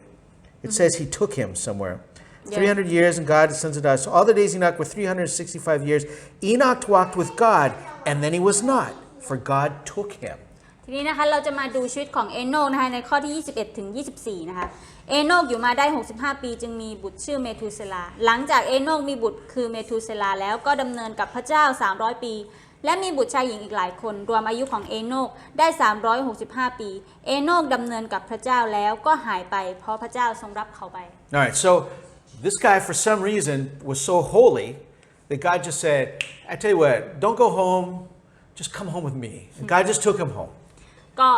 It says he took him somewhere. 300 years and God had sons and daughters. So all the days Enoch were 365 years. Enoch walked with God, and then he was not, for God took him. ทีนี้นะคะเราจะมาดูชีวิตของเอโนกนะคะในข้อที่21ถึง24นะคะเอโนกอยู่มาได้65ปีจึงมีบุตรชื่อเมทูเซลาหลังจากเอโนกมีบุตรคือเมทูเซลาแล้วก็ดำเนินกับพระเจ้า300ปีและมีบุตรชายหญิงอีกหลายคนรวมอายุของเอโนกได้365ปีเอโนกดำเนินกับพระเจ้าแล้วก็หายไปเพราะพระเจ้าทรงรับเขาไป All right, so this guy for some reason was so holy that God just said, I tell you what, don't go home, just come home with me. And God just took him home. ก็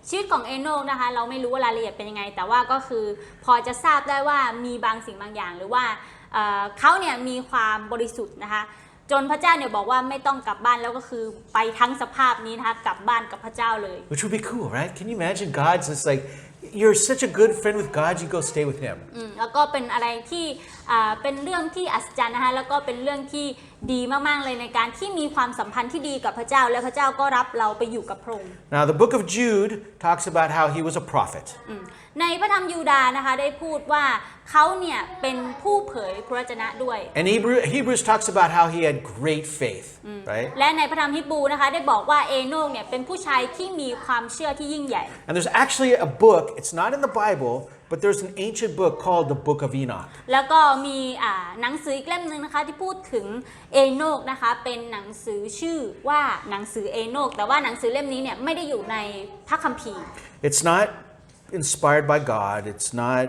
ชีวิตของเอโนกนะคะเราไม่รู้ว่ารายละเอียดเป็นยังไงแต่ว่าก็คือพอจะทราบได้ว่ามีบางสิ่งบางอย่างหรือว่าเขาเนี่ยมีความบริสุทธิ์นะคะจนพระเจ้าเนี่ยบอกว่าไม่ต้องกลับบ้านแล้วก็คือไปทั้งสภาพนี้นะคะกลับบ้านกับพระเจ้าเลย Which would be cool, right? Can you imagine God's just like, you're such a good friend with God, you go stay with him. แล้วก็เป็นอะไรที่เป็นเรื่องที่อัศจรรย์นะคะแล้วก็เป็นเรื่องที่ดีมากๆเลยในการที่มีความสัมพันธ์ที่ดีกับพระเจ้าและพระเจ้าก็รับเราไปอยู่กับพระองค์ Now the book of Jude talks about how he was a prophet. ในพระธรรมยูดาห์นะคะได้พูดว่าเขาเนี่ยเป็นผู้เผยพระวจนะด้วย And Hebrews talks about how he had great faith, right? และในพระธรรมฮีบรูนะคะได้บอกว่าเอโนกเนี่ยเป็นผู้ชายที่มีความเชื่อที่ยิ่งใหญ่ And there's actually a book, it's not in the Bible, but there's an ancient book called the Book of Enoch. แล้วก็มีหนังสืออีกเล่มนึงนะคะที่พูดถึงเอโนกนะคะเป็นหนังสือชื่อว่าหนังสือเอโนกแต่ว่าหนังสือเล่มนี้เนี่ยไม่ได้อยู่ในพระคัมภีร์ It's not inspired by God, it's not,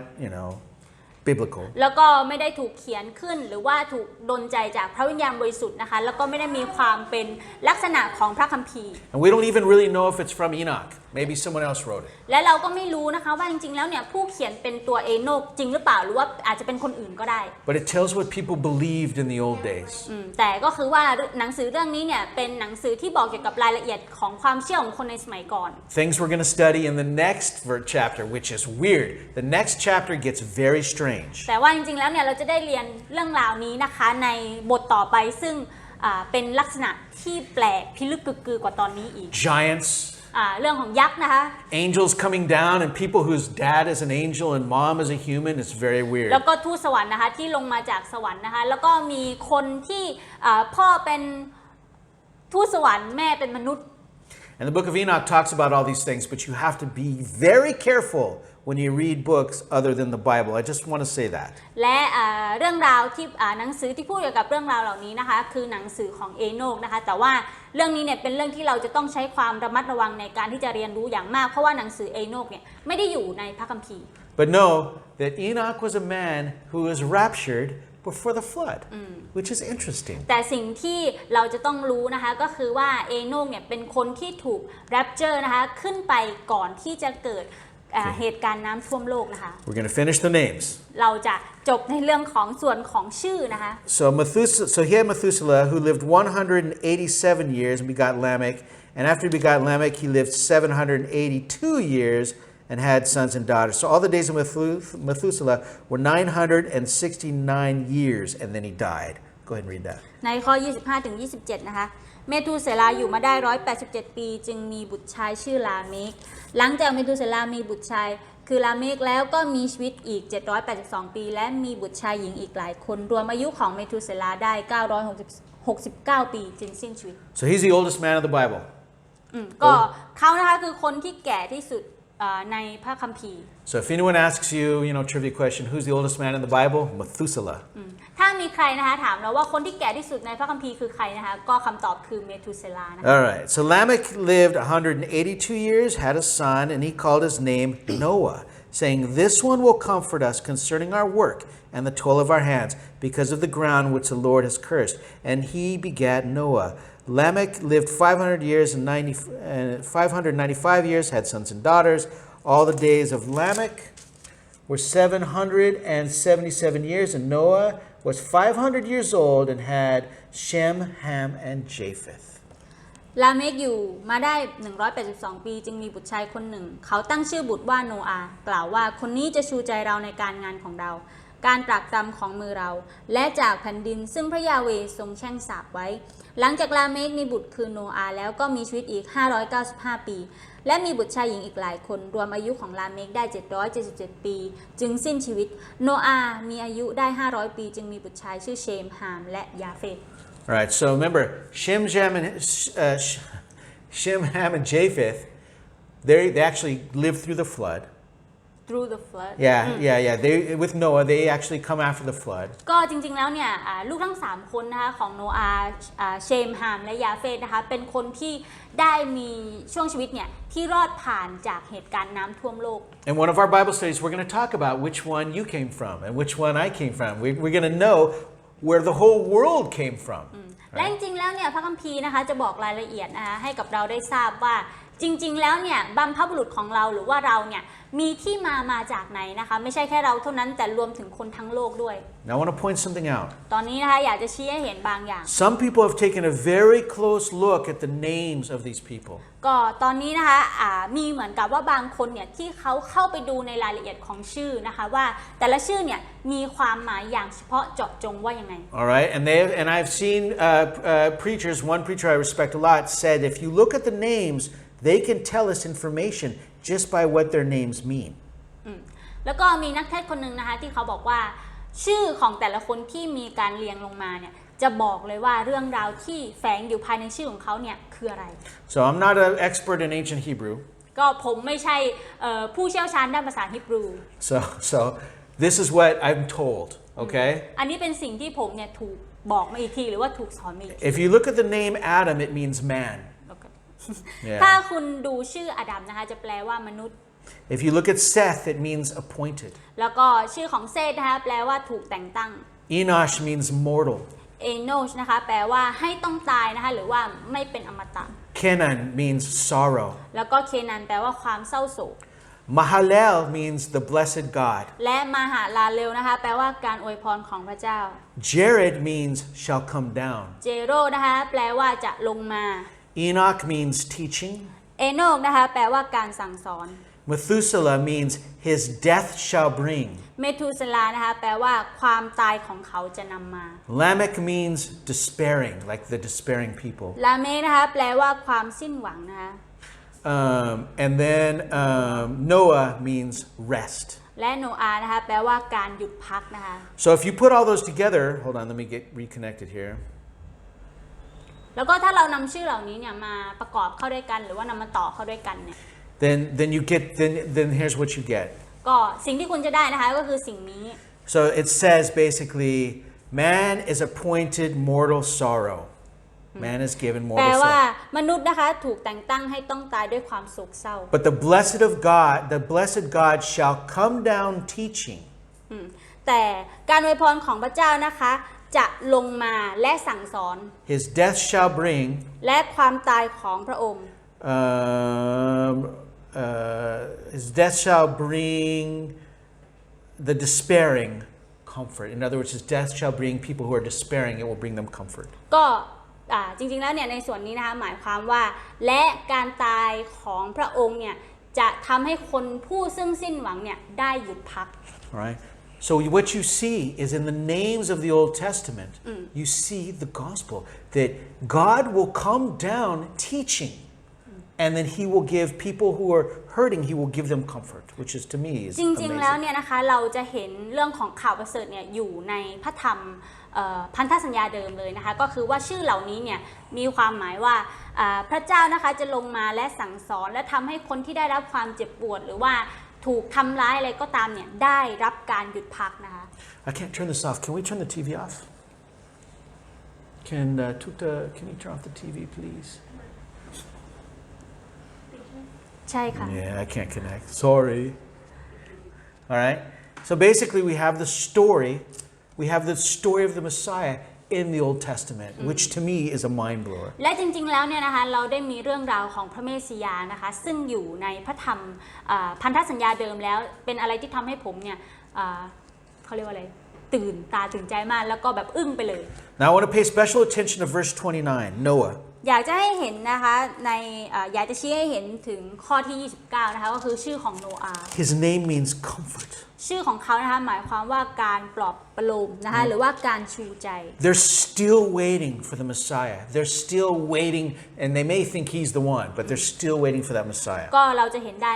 biblical. แล้วก็ไม่ได้ถูกเขียนขึ้นหรือว่าถูกดลใจจากพระวิญญาณบริสุทธิ์นะคะแล้วก็ไม่ได้มีความเป็นลักษณะของพระคัมภีร์ And we don't even really know if it's from Enoch. Maybe someone else wrote it. และเราก็ไม่รู้นะคะว่าจริงๆแล้วเนี่ยผู้เขียนเป็นตัวเอโนกจริงหรือเปล่าหรือว่าอาจจะเป็นคนอื่นก็ได้ But it tells what people believed in the old days. แต่ก็คือว่าหนังสือเรื่องนี้เนี่ยเป็นหนังสือที่บอกเกี่ยวกับรายละเอียดของความเชื่อของคนในสมัยก่อน Things we're going to study in the next chapter, which is weird. The next chapter gets very strange. แต่ว่าจริงๆแล้วเนี่ยเราจะได้เรียนเรื่องราวนี้นะคะในบทต่อไปซึ่งเป็นลักษณะที่แปลกพิลึกกึกกือกว่าตอนนี้อีก Giants. เรื่องของยักษ์นะคะ Angels coming down and people whose dad is an angel and mom is a human. It's very weird. แล้วก็ทูตสวรรค์นะคะที่ลงมาจากสวรรค์นะคะแล้วก็มีคนที่พ่อเป็นทูตสวรรค์แม่เป็นมนุษย์ And the book of Enoch talks about all these things, but you have to be very careful when you read books other than the Bible. I just want to say that. และเรื่องราวที่หนังสือที่พูดเกี่ยวกับเรื่องราวเหล่านี้นะคะคือหนังสือของเอโนกนะคะแต่ว่าเรื่องนี้เนี่ยเป็นเรื่องที่เราจะต้องใช้ความระมัดระวังในการที่จะเรียนรู้อย่างมากเพราะว่าหนังสือเอโนกเนี่ยไม่ได้อยู่ในพระคัมภีร์ But know that Enoch was a man who was raptured before the flood, which is interesting. แต่สิ่งที่เราจะต้องรู้นะคะก็คือว่าเอโนกเนี่ยเป็นคนที่ถูกแรปเจอร์นะคะขึ้นไปก่อนที่จะเกิดเหตุการณ์น้ำท่วมโลกนะคะ We're going to finish the names. เราจะจบในเรื่องของส่วนของชื่อนะคะ So he had Methuselah, who lived 187 years and begot Lamech. And after he begot Lamech, he lived 782 years and had sons and daughters. So all the days of Methuselah were 969 years, and then he died. Go ahead and read that. ในข้อ 25-27 นะคะเมทูเซลาอยู่มาได้187 ปีจึงมีบุตรชายชื่อลาเมกหลังจากเมทูเซลามีบุตรชายคือลาเมกแล้วก็มีชีวิตอีก782ปีและมีบุตรชายหญิงอีกหลายคนรวมอายุของเมทูเซลาได้969ปีจึงสิ้นชีวิต So he's the oldest man of the Bible. ก็เขานะคะคือคนที่แก่ที่สุดในพระคัมภีร์ So if anyone asks you, trivia question, who's the oldest man in the Bible? Methuselah. ถ้ามีใครนะคะถามเราว่าคนที่แก่ที่สุดในพระคัมภีร์คือใครนะคะก็คำตอบคือเมทูเซลานะคะ All right. So Lamech lived 182 years, had a son, and he called his name Noah, saying, "This one will comfort us concerning our work and the toil of our hands, because of the ground which the Lord has cursed." And he begat Noah. Lamech lived 595 years, had sons and daughters. All the days of Lamech were 777 years, and Noah was 500 years old and had Shem, Ham, and Japheth. ลาเมกอยู่มาได้182ปีจึงมีบุตรชายคนหนึ่งเขาตั้งชื่อบุตรว่าโนอาห์กล่าวว่าคนนี้จะชูใจเราในการงานของเราการตรากตรำของมือเราและจากแผ่นดินซึ่งพระยาเวห์ทรงแช่งสาปไว้หลังจากลาเมกมีบุตรคือโนอาห์แล้วก็มีชีวิตอีก595ปีและมีบุตรชายหญิงอีกหลายคนรวมอายุของลาเมกได้777ปีจึงสิ้นชีวิตโนอาห์มีอายุได้500ปีจึงมีบุตรชายชื่อเชมฮามและยาเฟต All right, so remember, Shem, Ham, and Japheth, they actually lived through the flood. Through the flood. Yeah. With Noah, they actually come after the flood. ก็จริงๆแล้วเนี่ยลูกทั้ง3คนนะคะของโนอาห์เชมฮามและยาเฟตนะคะเป็นคนที่ได้มีช่วงชีวิตเนี่ยที่รอดผ่านจากเหตุการณ์น้ำท่วมโลก In one of our Bible studies, we're going to talk about which one you came from and which one I came from. We're going to know where the whole world came from. และจริงๆแล้วเนี่ยพระคัมภีร์นะคะจะบอกรายละเอียดนะคะให้กับเราได้ทราบว่าจริงๆแล้วเนี่ยบรรพบุรุษของเราหรือว่าเราเนี่ยมีที่มาจากไหนนะคะไม่ใช่แค่เราเท่านั้นแต่รวมถึงคนทั้งโลกด้วย Now I want to point something out. ตอนนี้นะคะอยากจะชี้ให้เห็นบางอย่าง Some people have taken a very close look at the names of these people. ก็ตอนนี้นะคะมีเหมือนกับว่าบางคนเนี่ยที่เขาเข้าไปดูในรายละเอียดของชื่อนะคะว่าแต่ละชื่อเนี่ยมีความหมายอย่างเฉพาะเจาะจงว่ายังไง All right, and I've seen preachers. One preacher I respect a lot said, if you look at the names, they can tell us information just by what their names mean. แล้วก็มีนักเทศน์คนหนึ่งนะคะที่เขาบอกว่าชื่อของแต่ละคนที่มีการเรียงลงมาเนี่ยจะบอกเลยว่าเรื่องราวที่แฝงอยู่ภายในชื่อของเขาเนี่ยคืออะไร So I'm not an expert in ancient Hebrew. ก็ผมไม่ใช่ผู้เชี่ยวชาญด้านภาษาฮีบรู So this is what I'm told. Okay. อันนี้เป็นสิ่งที่ผมเนี่ยถูกบอกมาอีกทีหรือว่าถูกสอนมาอีกที If you look at the name Adam, it means man. ถ้าคุณดูชื่ออาดัมนะคะจะแปลว่ามนุษย์ If you look at Seth, it means appointed. แล้วก็ชื่อของเซธนะคะแปลว่าถูกแต่งตั้ง Enoch means mortal. เอโนชนะคะแปลว่าให้ต้องตายนะคะหรือว่าไม่เป็นอมตะ Kenan means sorrow. แล้วก็เคนันแปลว่าความเศร้าโศก Mahalel means the blessed God. และมหาลาเลวนะคะแปลว่าการอวยพรของพระเจ้า Jared means shall come down. เจโรนะคะแปลว่าจะลงมา Enoch means teaching. เอโนกนะคะแปลว่าการสั่งสอน Methuselah means his death shall bring. เมทูเซลานะคะแปลว่าความตายของเขาจะนำมา Lamech means despairing, like the despairing people. ลาเมกนะคะแปลว่าความสิ้นหวังนะคะ And then Noah means rest. และโนอาห์นะคะแปลว่าการหยุดพักนะคะ So if you put all those together, hold on, let me get reconnected here. แล้วก็ถ้าเรานำชื่อเหล่านี้เนี่ยมาประกอบเข้าด้วยกันหรือว่านำมาต่อเข้าด้วยกันเนี่ย then here's what you get. ก็สิ่งที่คุณจะได้นะคะก็คือสิ่งนี้ So it says basically, man is appointed mortal sorrow. Man is given แปล mortal ว่า sorrow. มนุษย์นะคะถูกแต่งตั้งให้ต้องตายด้วยความโศกเศร้า But the blessed God shall come down teaching. แต่การอวยพรของพระเจ้านะคะจะลงมาและสั่งสอน His death shall bring และความตายของพระองค์ his death shall bring the despairing comfort. In other words, his death shall bring people who are despairing, it will bring them comfort. ก็จริงๆแล้วเนี่ยในส่วนนี้นะคะหมายความว่าและการตายของพระองค์เนี่ยจะทำให้คนผู้ซึ่งสิ้นหวังเนี่ยได้หยุดพัก All right? So what you see is in the names of the Old Testament, you see the gospel that God will come down teaching, and then He will give people who are hurting, He will give them comfort, which is to me is จริงๆแล้ว amazing. เนี่ยนะคะเราจะเห็นเรื่องของข่าวประเสริฐเนี่ยอยู่ในพระธรรมพันธสัญญาเดิมเลยนะคะก็คือว่าชื่อเหล่านี้เนี่ยมีความหมายว่าพระเจ้านะคะจะลงมาและสั่งสอนและทำให้คนที่ได้รับความเจ็บปวดหรือว่าถูกทำร้ายอะไรก็ตามเนี่ยได้รับการหยุดพักนะคะ I can't turn this off. Can we turn the TV off? Can you turn off the TV, please? ใช่ค่ะ Yeah, I can't connect. Sorry. All right. So basically, we have the story of the Messiah in the Old Testament, which to me is a mind blower. และจริงๆแล้วเนี่ยนะคะเราได้มีเรื่องราวของพระเมสสิยานะคะซึ่งอยู่ในพระธรรมพันธสัญญาเดิมแล้วเป็นอะไรที่ทำให้ผมเนี่ยเขาเรียกว่าอะไรตื่นตาตื่นใจมากแล้วก็แบบอึ้งไปเลย Now I want to pay special attention to verse 29, Noah. อยากจะให้เห็นนะคะในอยากจะชี้ให้เห็นถึงข้อที่ 29นะคะก็คือชื่อของโนอาห์ His name means comfort. ชื่อของเขานะคะหมายความว่าการปลอบประโลมนะคะหรือว่าการชูใจ They're still waiting for the Messiah. They're still waiting, and they may think he's the one, but they're still waiting for that Messiah. ก็เราจะเห็นได้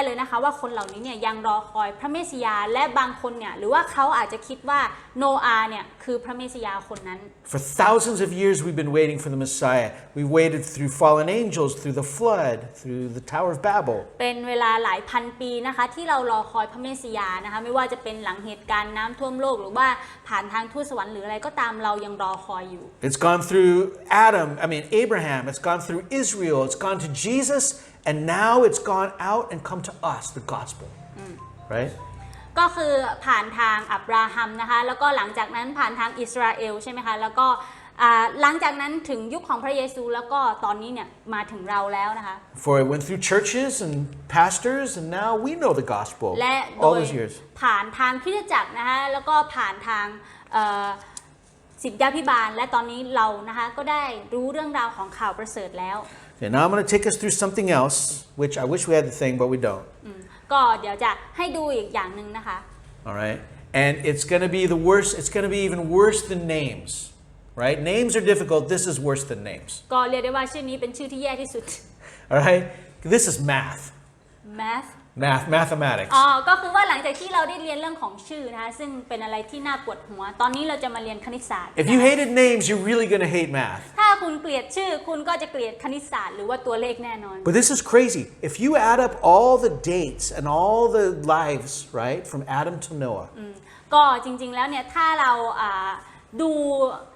เลยนะคะว่าคนเหล่านี้เนี่ยยังรอคอยพระเมสสิยาและบางคนเนี่ยหรือว่าเขาอาจจะคิดว่าโนอาห์เนี่ยคือพระเมสสิยาคนนั้น For thousands of years we've been waiting for the Messiah. We waited through fallen angels, through the flood, through the Tower of Babel. เป็นเวลาหลายพันปีนะคะที่เรารอคอยพระเมสสิยานะคะไม่ว่าจะเป็นหลังเหตุการณ์น้ำท่วมโลกหรือว่าผ่านทางทูตสวรรค์หรืออะไรก็ตามเรายังรอคอยอยู่ It's gone through Abraham, it's gone through Israel, it's gone to Jesus, and now it's gone out and come to us, the gospel. Right? ก็คือผ่านทางอับราฮัมนะคะแล้วก็หลังจากนั้นผ่านทางอิสราเอลใช่ไหมคะแล้วก็หลังจากนั้นถึงยุคของพระเยซูแล้วก็ตอนนี้เนี่ยมาถึงเราแล้วนะคะ For it went through churches and pastors, and now we know the gospel และโด all ย those years. ผ่านทางคริสตจักรนะคะแล้วก็ผ่านทางศิษยาภิบาลและตอนนี้เรานะคะก็ได้รู้เรื่องราวของข่าวประเสริฐแล้ว Okay, now I'm going to take us through something else, which I wish we had the thing, but we don't. ก็เดี๋ยวจะให้ดูอีกอย่างหนึ่งนะคะ All right? And it's going to be the worst, it's going to be even worse than names. Right? Names are difficult. This is worse than names. ก็เรียกได้ว่าชื่อนี้เป็นชื่อที่แย่ที่สุด All right? This is math. Mathematics. ก็คือว่าหลังจากที่เราได้เรียนเรื่องของชื่อนะคะซึ่งเป็นอะไรที่น่าปวดหัวตอนนี้เราจะมาเรียนคณิตศาสตร์ If you hated names, you're really going to hate math. ถ้าคุณเกลียดชื่อคุณก็จะเกลียดคณิตศาสตร์หรือว่าตัวเลขแน่นอน But this is crazy. If you add up all the dates and all the lives, right, from Adam to Noah, ก็จริงๆแล้วเนี่ยถ้าเราดู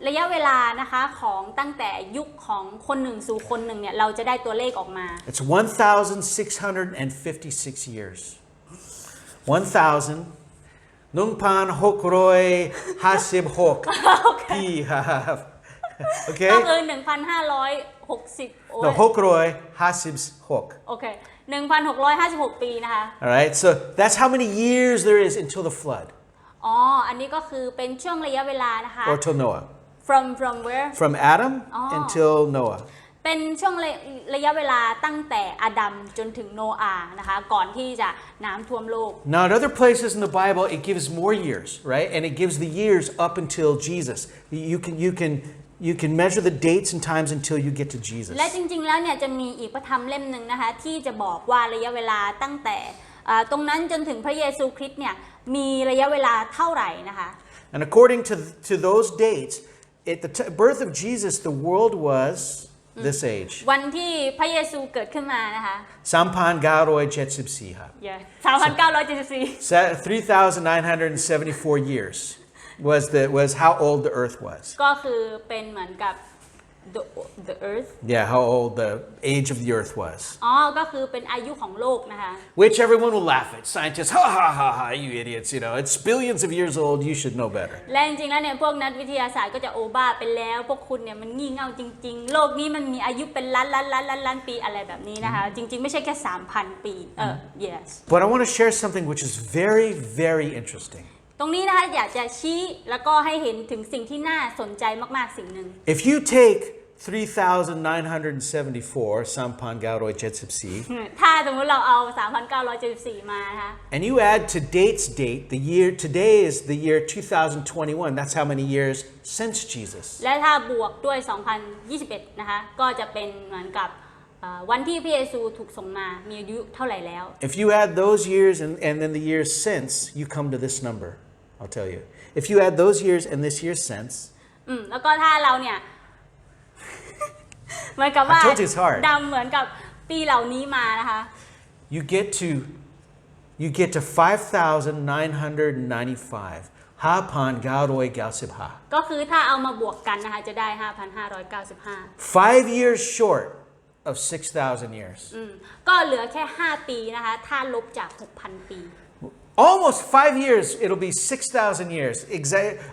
ระยะเวลานะคะของตั้งแต่ยุคของคนหนึ่งสู่คนหนึ่งเนี่ยเราจะได้ตัวเลขออกมา it's 1,656 years. 1,656 ปีครับ Okay? ก็คือ 1,560 No, 656. โอเค 1,656 ปีนะคะ All right? So that's how many years there is until the flood อันนี้ก็คือเป็นช่วงระยะเวลานะคะ or till Noah. from where From Adam until Noah. เป็นช่วงระยะเวลาตั้งแต่อาดัมจนถึงโนอาห์นะคะก่อนที่จะน้ำท่วมโลก Now in other places in the Bible it gives more years, right? And it gives the years up until Jesus. You can measure the dates and times until you get to Jesus. และจริงๆแล้วเนี่ยจะมีอีกพระธรรมเล่มหนึ่งนะคะที่จะบอกว่าระยะเวลาตั้งแต่ตรงนั้นจนถึงพระเยซูคริสต์เนี่ยมีระยะเวลาเท่าไหร่นะคะ And according to those dates, at the birth of Jesus, the world was this age. วันที่พระเยซูเกิดขึ้นมานะคะ 3,974 ครับ 3,974 3,974 years was how old the earth was. ก็คือเป็นเหมือนกับ the earth Yeah, how old the age of the earth was. ก็คือเป็นอายุของโลกนะคะ Which everyone will laugh at. Scientists, ha ha ha ha, you idiots, it's billions of years old, you should know better. และจริงๆแล้วเนี่ยพวกนักวิทยาศาสตร์ก็จะโอบ้าไปแล้วพวกคุณเนี่ยมันงี่เง่าจริงๆโลกนี้มันมีอายุเป็นล้านปีอะไรแบบนี้นะคะจริงๆไม่ใช่แค่ 3,000 ปีyes But I want to share something which is very, very interesting. ตรงนี้นะคะอยากจะชี้แล้วก็ให้เห็นถึงสิ่งที่น่าสนใจมากๆสิ่งหนึ่ง If you take 3,974 3,974 ถ้าสมมติเราเอา 3,974 มานะคะ and you add today's date, the year today is the year 2021. That's how many years since Jesus. และถ้าบวกด้วย 2021 นะคะก็จะเป็นเหมือนกับวันที่พระเยซูถูกส่งมามีอายุเท่าไหร่แล้ว If you add those years and then the years since, you come to this number. I'll tell you. If you add those years and this year since, แล้วก็ถ้าเราเนี่ย เหมือนกับว่า I told you it's hard. ดำเหมือนกับปีเหล่านี้มานะคะ you get to 5,995. 5,995. ก็คือถ้าเอามาบวกกันนะคะจะได้ 5,595 5 years short of 6,000 years. ก็เหลือแค่ 5 ปีนะคะถ้าลบจาก 6,000 ปี Almost 5 years, it'll be 6,000 years.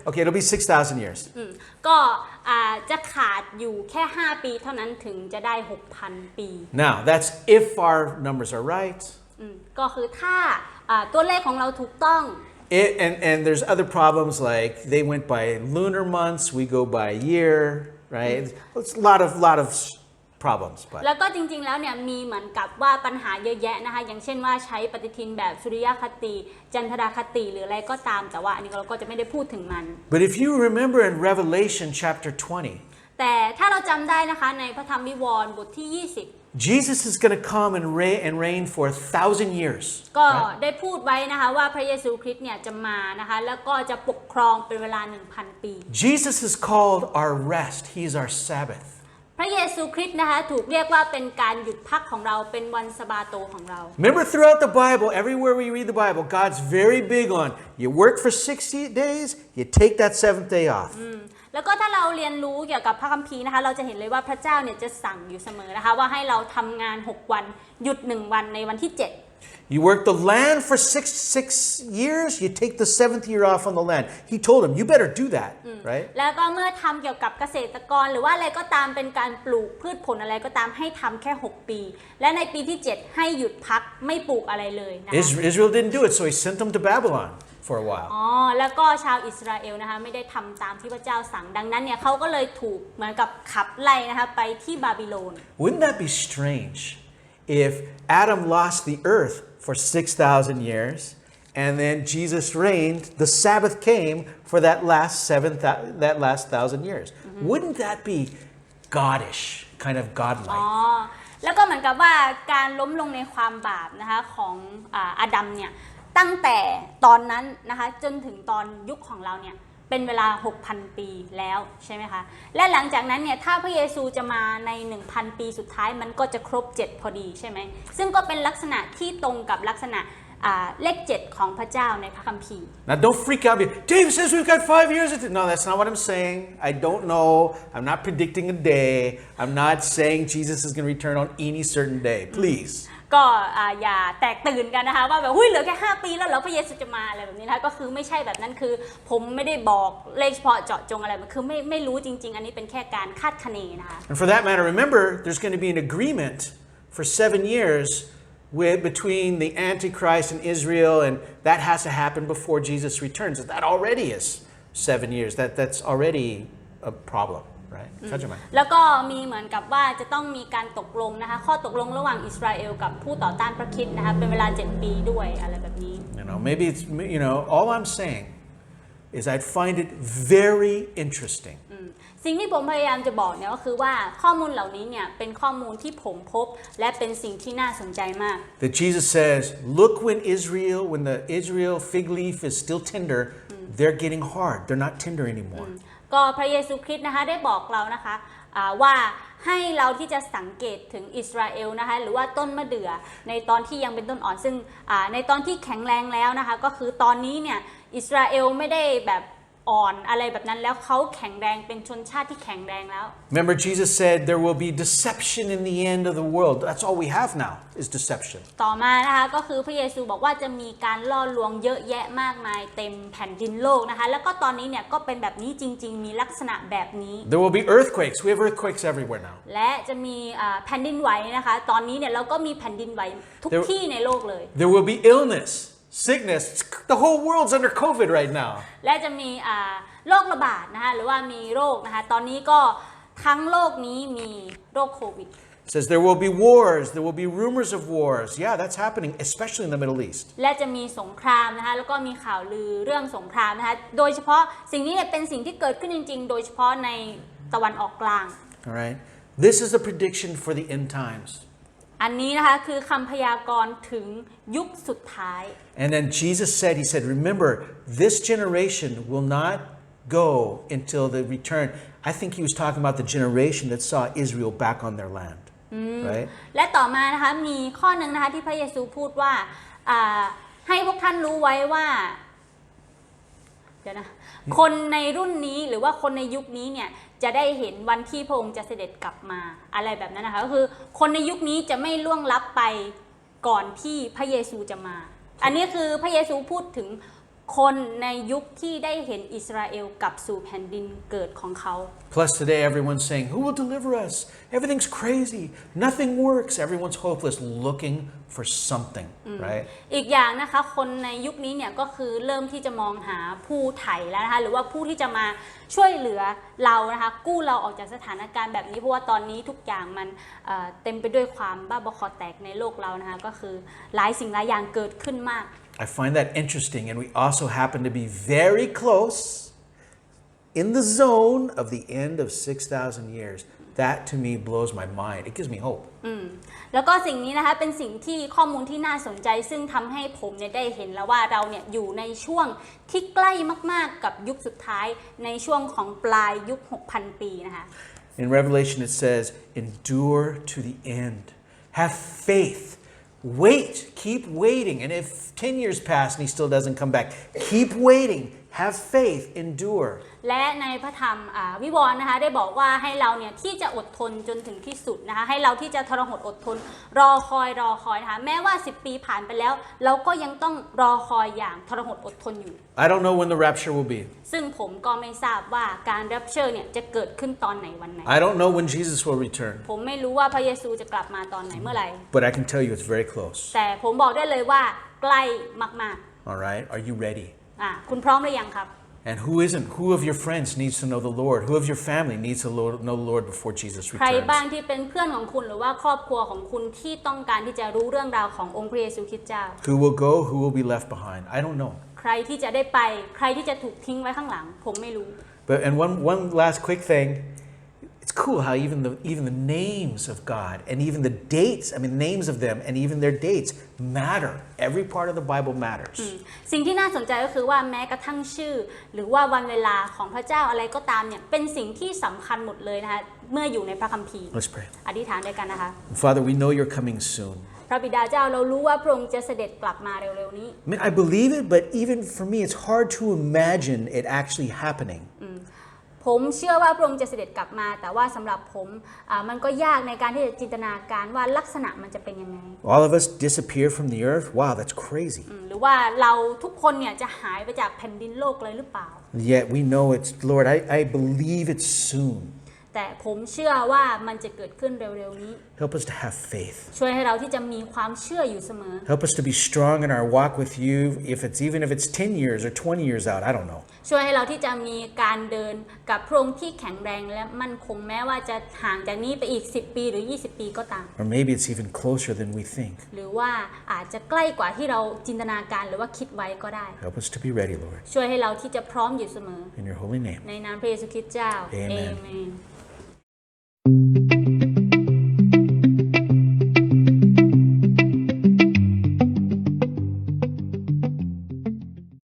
Okay, it'll be 6,000 years. ก็จะขาดอยู่แค่ 5 ปีเท่านั้นถึงจะได้ 6,000 ปี Now, that's if our numbers are right. ก็คือถ้าตัวเลขของเราถูกต้อง And there's other problems like they went by lunar months, we go by year, right? It's a lot of problems. But แล้วก็จริงๆแล้วเนี่ยมีเหมือนกับว่าปัญหาเยอะแยะนะคะอย่างเช่นว่าใช้ปฏิทินแบบสุริยคติจันทรคติหรืออะไรก็ตามแต่ว่าอันนี้เราก็จะไม่ได้พูดถึงมัน But if you remember in Revelation chapter 20, แต่ถ้าเราจำได้นะคะในพระธรรมวิวรณ์บทที่ 20 Jesus is going to come and reign for 1,000 years. ก็ได้พูดไว้นะคะว่าพระเยซูคริสต์เนี่ยจะมานะคะแล้วก็จะปกครองเป็นเวลา 1,000 ปี Jesus is called our rest. He's our Sabbath. พระเยซูคริสต์นะคะถูกเรียกว่าเป็นการหยุดพักของเราเป็นวันสะบาโตของเรา Remember throughout the Bible, everywhere we read the Bible, God's very big on you work for 60 days, you take that 7th day off. แล้วก็ถ้าเราเรียนรู้เกี่ยวกับพระคัมภีร์นะคะเราจะเห็นเลยว่าพระเจ้าเนี่ยจะสั่งอยู่เสมอนะคะว่าให้เราทำงาน6 วันหยุด1 วันในวันที่ 7 You work the land for six years, you take the 7th year off on the land. He told him, you better do that, right? แล้วก็เมื่อทำเกี่ยวกับเกษตรกรหรือว่าอะไรก็ตามเป็นการปลูกพืชผลอะไรก็ตามให้ทำแค่6 ปีและในปีที่ 7 ให้หยุดพักไม่ปลูกอะไรเลยนะคะ Israel didn't do it, so he sent them to Babylon for a while. แล้วก็ชาวอิสราเอลนะคะไม่ได้ทำตามที่พระเจ้าสั่งดังนั้นเนี่ยเขาก็เลยถูกเหมือนกับขับไล่นะคะไปที่บาบิโลน Wouldn't that be strange if Adam lost the earth for 6,000 years and then Jesus reigned, the Sabbath came for that last 1,000 years? Wouldn't that be goddish, kind of godlike? แล้วก็เหมือนกับว่าการล้มลงในความบาปนะคะของอาดัมเนี่ยตั้งแต่ตอนนั้นนะคะจนถึงตอนยุคของเราเนี่ยเป็นเวลา 6,000 ปีแล้วใช่ไหมคะและหลังจากนั้นเนี่ยถ้าพระเยซูจะมาใน 1,000 ปีสุดท้ายมันก็จะครบ7พอดีใช่ไหมซึ่งก็เป็นลักษณะที่ตรงกับลักษณะเลข7ของพระเจ้าในพระคัมภีร์ Now don't freak out. Dave says we've got 5 years. No, that's not what I'm saying. I don't know. I'm not predicting a day. I'm not saying Jesus is going to return on any certain day. Please. ก็อย่าแตกตื่นกันนะคะว่าแบบเหลือแค่5 ปีแล้วเหรอพระเยซูจะมาอะไรแบบนี้นะคะก็คือไม่ใช่แบบนั้นคือผมไม่ได้บอกเลขเฉพาะเจาะจงอะไรมันคือไม่รู้จริงๆอันนี้เป็นแค่การคาดคะเนนะคะ And for that matter, remember, there's going to be an agreement for 7 years between the Antichrist and Israel, and that has to happen before Jesus returns. That already is 7 years. That's already a problem. Right? แล้วก็มีเหมือนกับว่าจะต้องมีการตกลงนะคะข้อตกลงระหว่างอิสราเอลกับผู้ต่อต้านพระคริสต์นะคะเป็นเวลา7 ปีด้วยอะไรแบบนี้ Maybe it's all I'm saying is I'd find it very interesting. สิ่งที่ผมพยายามจะบอกเนี่ยก็คือว่าข้อมูลเหล่านี้เนี่ยเป็นข้อมูลที่ผมพบและเป็นสิ่งที่น่าสนใจมาก That Jesus says, look when the Israel fig leaf is still tender, they're getting hard. They're not tender anymore. ก็พระเยซูคริสต์นะคะได้บอกเรานะคะว่าให้เราที่จะสังเกตถึงอิสราเอลนะคะหรือว่าต้นมะเดื่อในตอนที่ยังเป็นต้นอ่อนซึ่งในตอนที่แข็งแรงแล้วนะคะก็คือตอนนี้เนี่ยอิสราเอลไม่ได้แบบอ่อนอะไรแบบนั้นแล้วเขาแข็งแรงเป็นชนชาติที่แข็งแรงแล้ว Remember Jesus said there will be deception in the end of the world. That's all we have now is deception. ต่อมานะคะก็คือพระเยซูบอกว่าจะมีการล่อลวงเยอะแยะมากมายเต็มแผ่นดินโลกนะคะแล้วก็ตอนนี้เนี่ยก็เป็นแบบนี้จริงๆมีลักษณะแบบนี้ There will be earthquakes. We have earthquakes everywhere now. และจะมีแผ่นดินไหวนะคะตอนนี้เนี่ยเราก็มีแผ่นดินไหวทุกที่ในโลกเลย There will be illness.Sickness, the whole world's under COVID right now. และจะมีโรคระบาดนะคะหรือว่ามีโรคนะคะตอนนี้ก็ทั้งโลกนี้มีโรคโควิด It says there will be wars, there will be rumors of wars. Yeah, that's happening, especially in the Middle East. และจะมีสงครามนะคะแล้วก็มีข่าวลือเรื่องสงครามนะคะโดยเฉพาะสิ่งนี้เนี่ยเป็นสิ่งที่เกิดขึ้นจริงๆโดยเฉพาะในตะวันออกกลาง All right. This is a prediction for the end times. อันนี้นะคะคือคำพยากรณ์ถึงยุคสุดท้าย And then Jesus said, he said, remember, this generation will not go until the return. I think he was talking about the generation that saw Israel back on their land. Right? และต่อมานะคะมีข้อหนึ่งนะคะที่พระเยซูพูดว่าให้พวกท่านรู้ไว้ว่าเดี๋ยวนะคนในรุ่นนี้หรือว่าคนในยุคนี้เนี่ยจะได้เห็นวันที่พระองค์จะเสด็จกลับมาอะไรแบบนั้นนะคะก็คือคนในยุคนี้จะไม่ล่วงลับไปก่อนที่พระเยซูจะมาอันนี้คือพระเยซูพูดถึงคนในยุคที่ได้เห็นอิสราเอลกลับสู่แผ่นดินเกิดของเขา Plus today everyone's saying, who will deliver us? Everything's crazy. Nothing works. Everyone's hopeless, looking for something, right? อีกอย่างนะคะคนในยุคนี้เนี่ยก็คือเริ่มที่จะมองหาผู้ไถ่แล้วนะคะหรือว่าผู้ที่จะมาช่วยเหลือเรานะคะกู้เราออกจากสถานการณ์แบบนี้เพราะว่าตอนนี้ทุกอย่างมันเต็มไปด้วยความบ้าบอคอแตกในโลกเรานะคะก็คือหลายสิ่งหลายอย่างเกิดขึ้นมาก I find that interesting, and we also happen to be very close in the zone of the end of 6,000 years. That to me blows my mind. It gives me hope. แล้วก็สิ่งนี้นะคะเป็นสิ่งที่ข้อมูลที่น่าสนใจซึ่งทำให้ผมเนี่ยได้เห็นแล้วว่าเราเนี่ยอยู่ในช่วงที่ใกล้มากๆกับยุคสุดท้ายในช่วงของปลายยุค 6,000 ปีนะคะ In Revelation it says, endure to the end. Have faith.Wait, keep waiting. And if 10 years pass and he still doesn't come back, keep waiting. Have faith, endure. และในพระธรรมวิวรณ์นะคะได้บอกว่าให้เราเนี่ยที่จะอดทนจนถึงที่สุดนะคะให้เราที่จะทรหดอดทนรอคอยนะคะแม้ว่า10 ปีผ่านไปแล้วเราก็ยังต้องรอคอยอย่างทรหดอดทนอยู่ I don't know when the rapture will be. ซึ่งผมก็ไม่ทราบว่าการรับเชิญเนี่ยจะเกิดขึ้นตอนไหนวันไหน I don't know when Jesus will return. ผมไม่รู้ว่าพระเยซูจะกลับมาตอนไหนเมื่อไหร่ But I can tell you it's very close. แต่ผมบอกได้เลยว่าใกล้มาก All right? Are you ready? ๆคุณพร้อมหรือยังครับ And who isn't? Who of your friends needs to know the Lord? Who of your family needs to know the Lord before Jesus ใคร returns? บ้างที่เป็นเพื่อนของคุณหรือว่าครอบครัวของคุณที่ต้องการที่จะรู้เรื่องราวขององค์พระเยซูคริสต์เจ้า Who will go? Who will be left behind? I don't know. ใครที่จะได้ไปใครที่จะถูกทิ้งไว้ข้างหลังผมไม่รู้ But and one last quick thing. It's cool how even the names of God and even the dates, I mean names of them and even their dates matter. Every part of the Bible matters. สิ่งที่น่าสนใจก็คือว่าแม้กระทั่งชื่อหรือว่าวันเวลาของพระเจ้าอะไรก็ตามเนี่ยเป็นสิ่งที่สำคัญหมดเลยนะคะเมื่ออยู่ในพระคัมภีร์ Let's pray. อธิษฐานด้วยกันนะคะ Father, we know you're coming soon. พระบิดาเจ้าเรารู้ว่าพระองค์จะเสด็จกลับมาเร็วๆนี้ I mean, I believe it, but even for me, it's hard to imagine it actually happening. ผมเชื่อว่าพระองค์จะเสด็จกลับมาแต่ว่าสำหรับผมมันก็ยากในการที่จะจินตนาการว่าลักษณะมันจะเป็นยังไง All of us disappear from the earth? Wow, that's crazy. หรือว่าเราทุกคนเนี่ยจะหายไปจากแผ่นดินโลกเลยหรือเปล่า Yet we know it's, Lord, I believe it's soon. แต่ผมเชื่อว่ามันจะเกิดขึ้นเร็วๆนี้ Help us to have faith. ช่วยให้เราที่จะมีความเชื่ออยู่เสมอ Help us to be strong in our walk with you, even if it's 10 years or 20 years out, I don't know. ช่วยให้เราที่จะมีการเดินกับพระองค์ที่แข็งแรงและมั่นคงแม้ว่าจะห่างจากนี้ไปอีก10 ปีหรือ20 ปีก็ตาม Or maybe it's even closer than we think. หรือว่าอาจจะใกล้กว่าที่เราจินตนาการหรือว่าคิดไว้ก็ได้ Help us to be ready, Lord. ช่วยให้เราที่จะพร้อมอยู่เสมอ In your holy name. ในนามพระเยซูคริสต์เจ้า Amen. Amen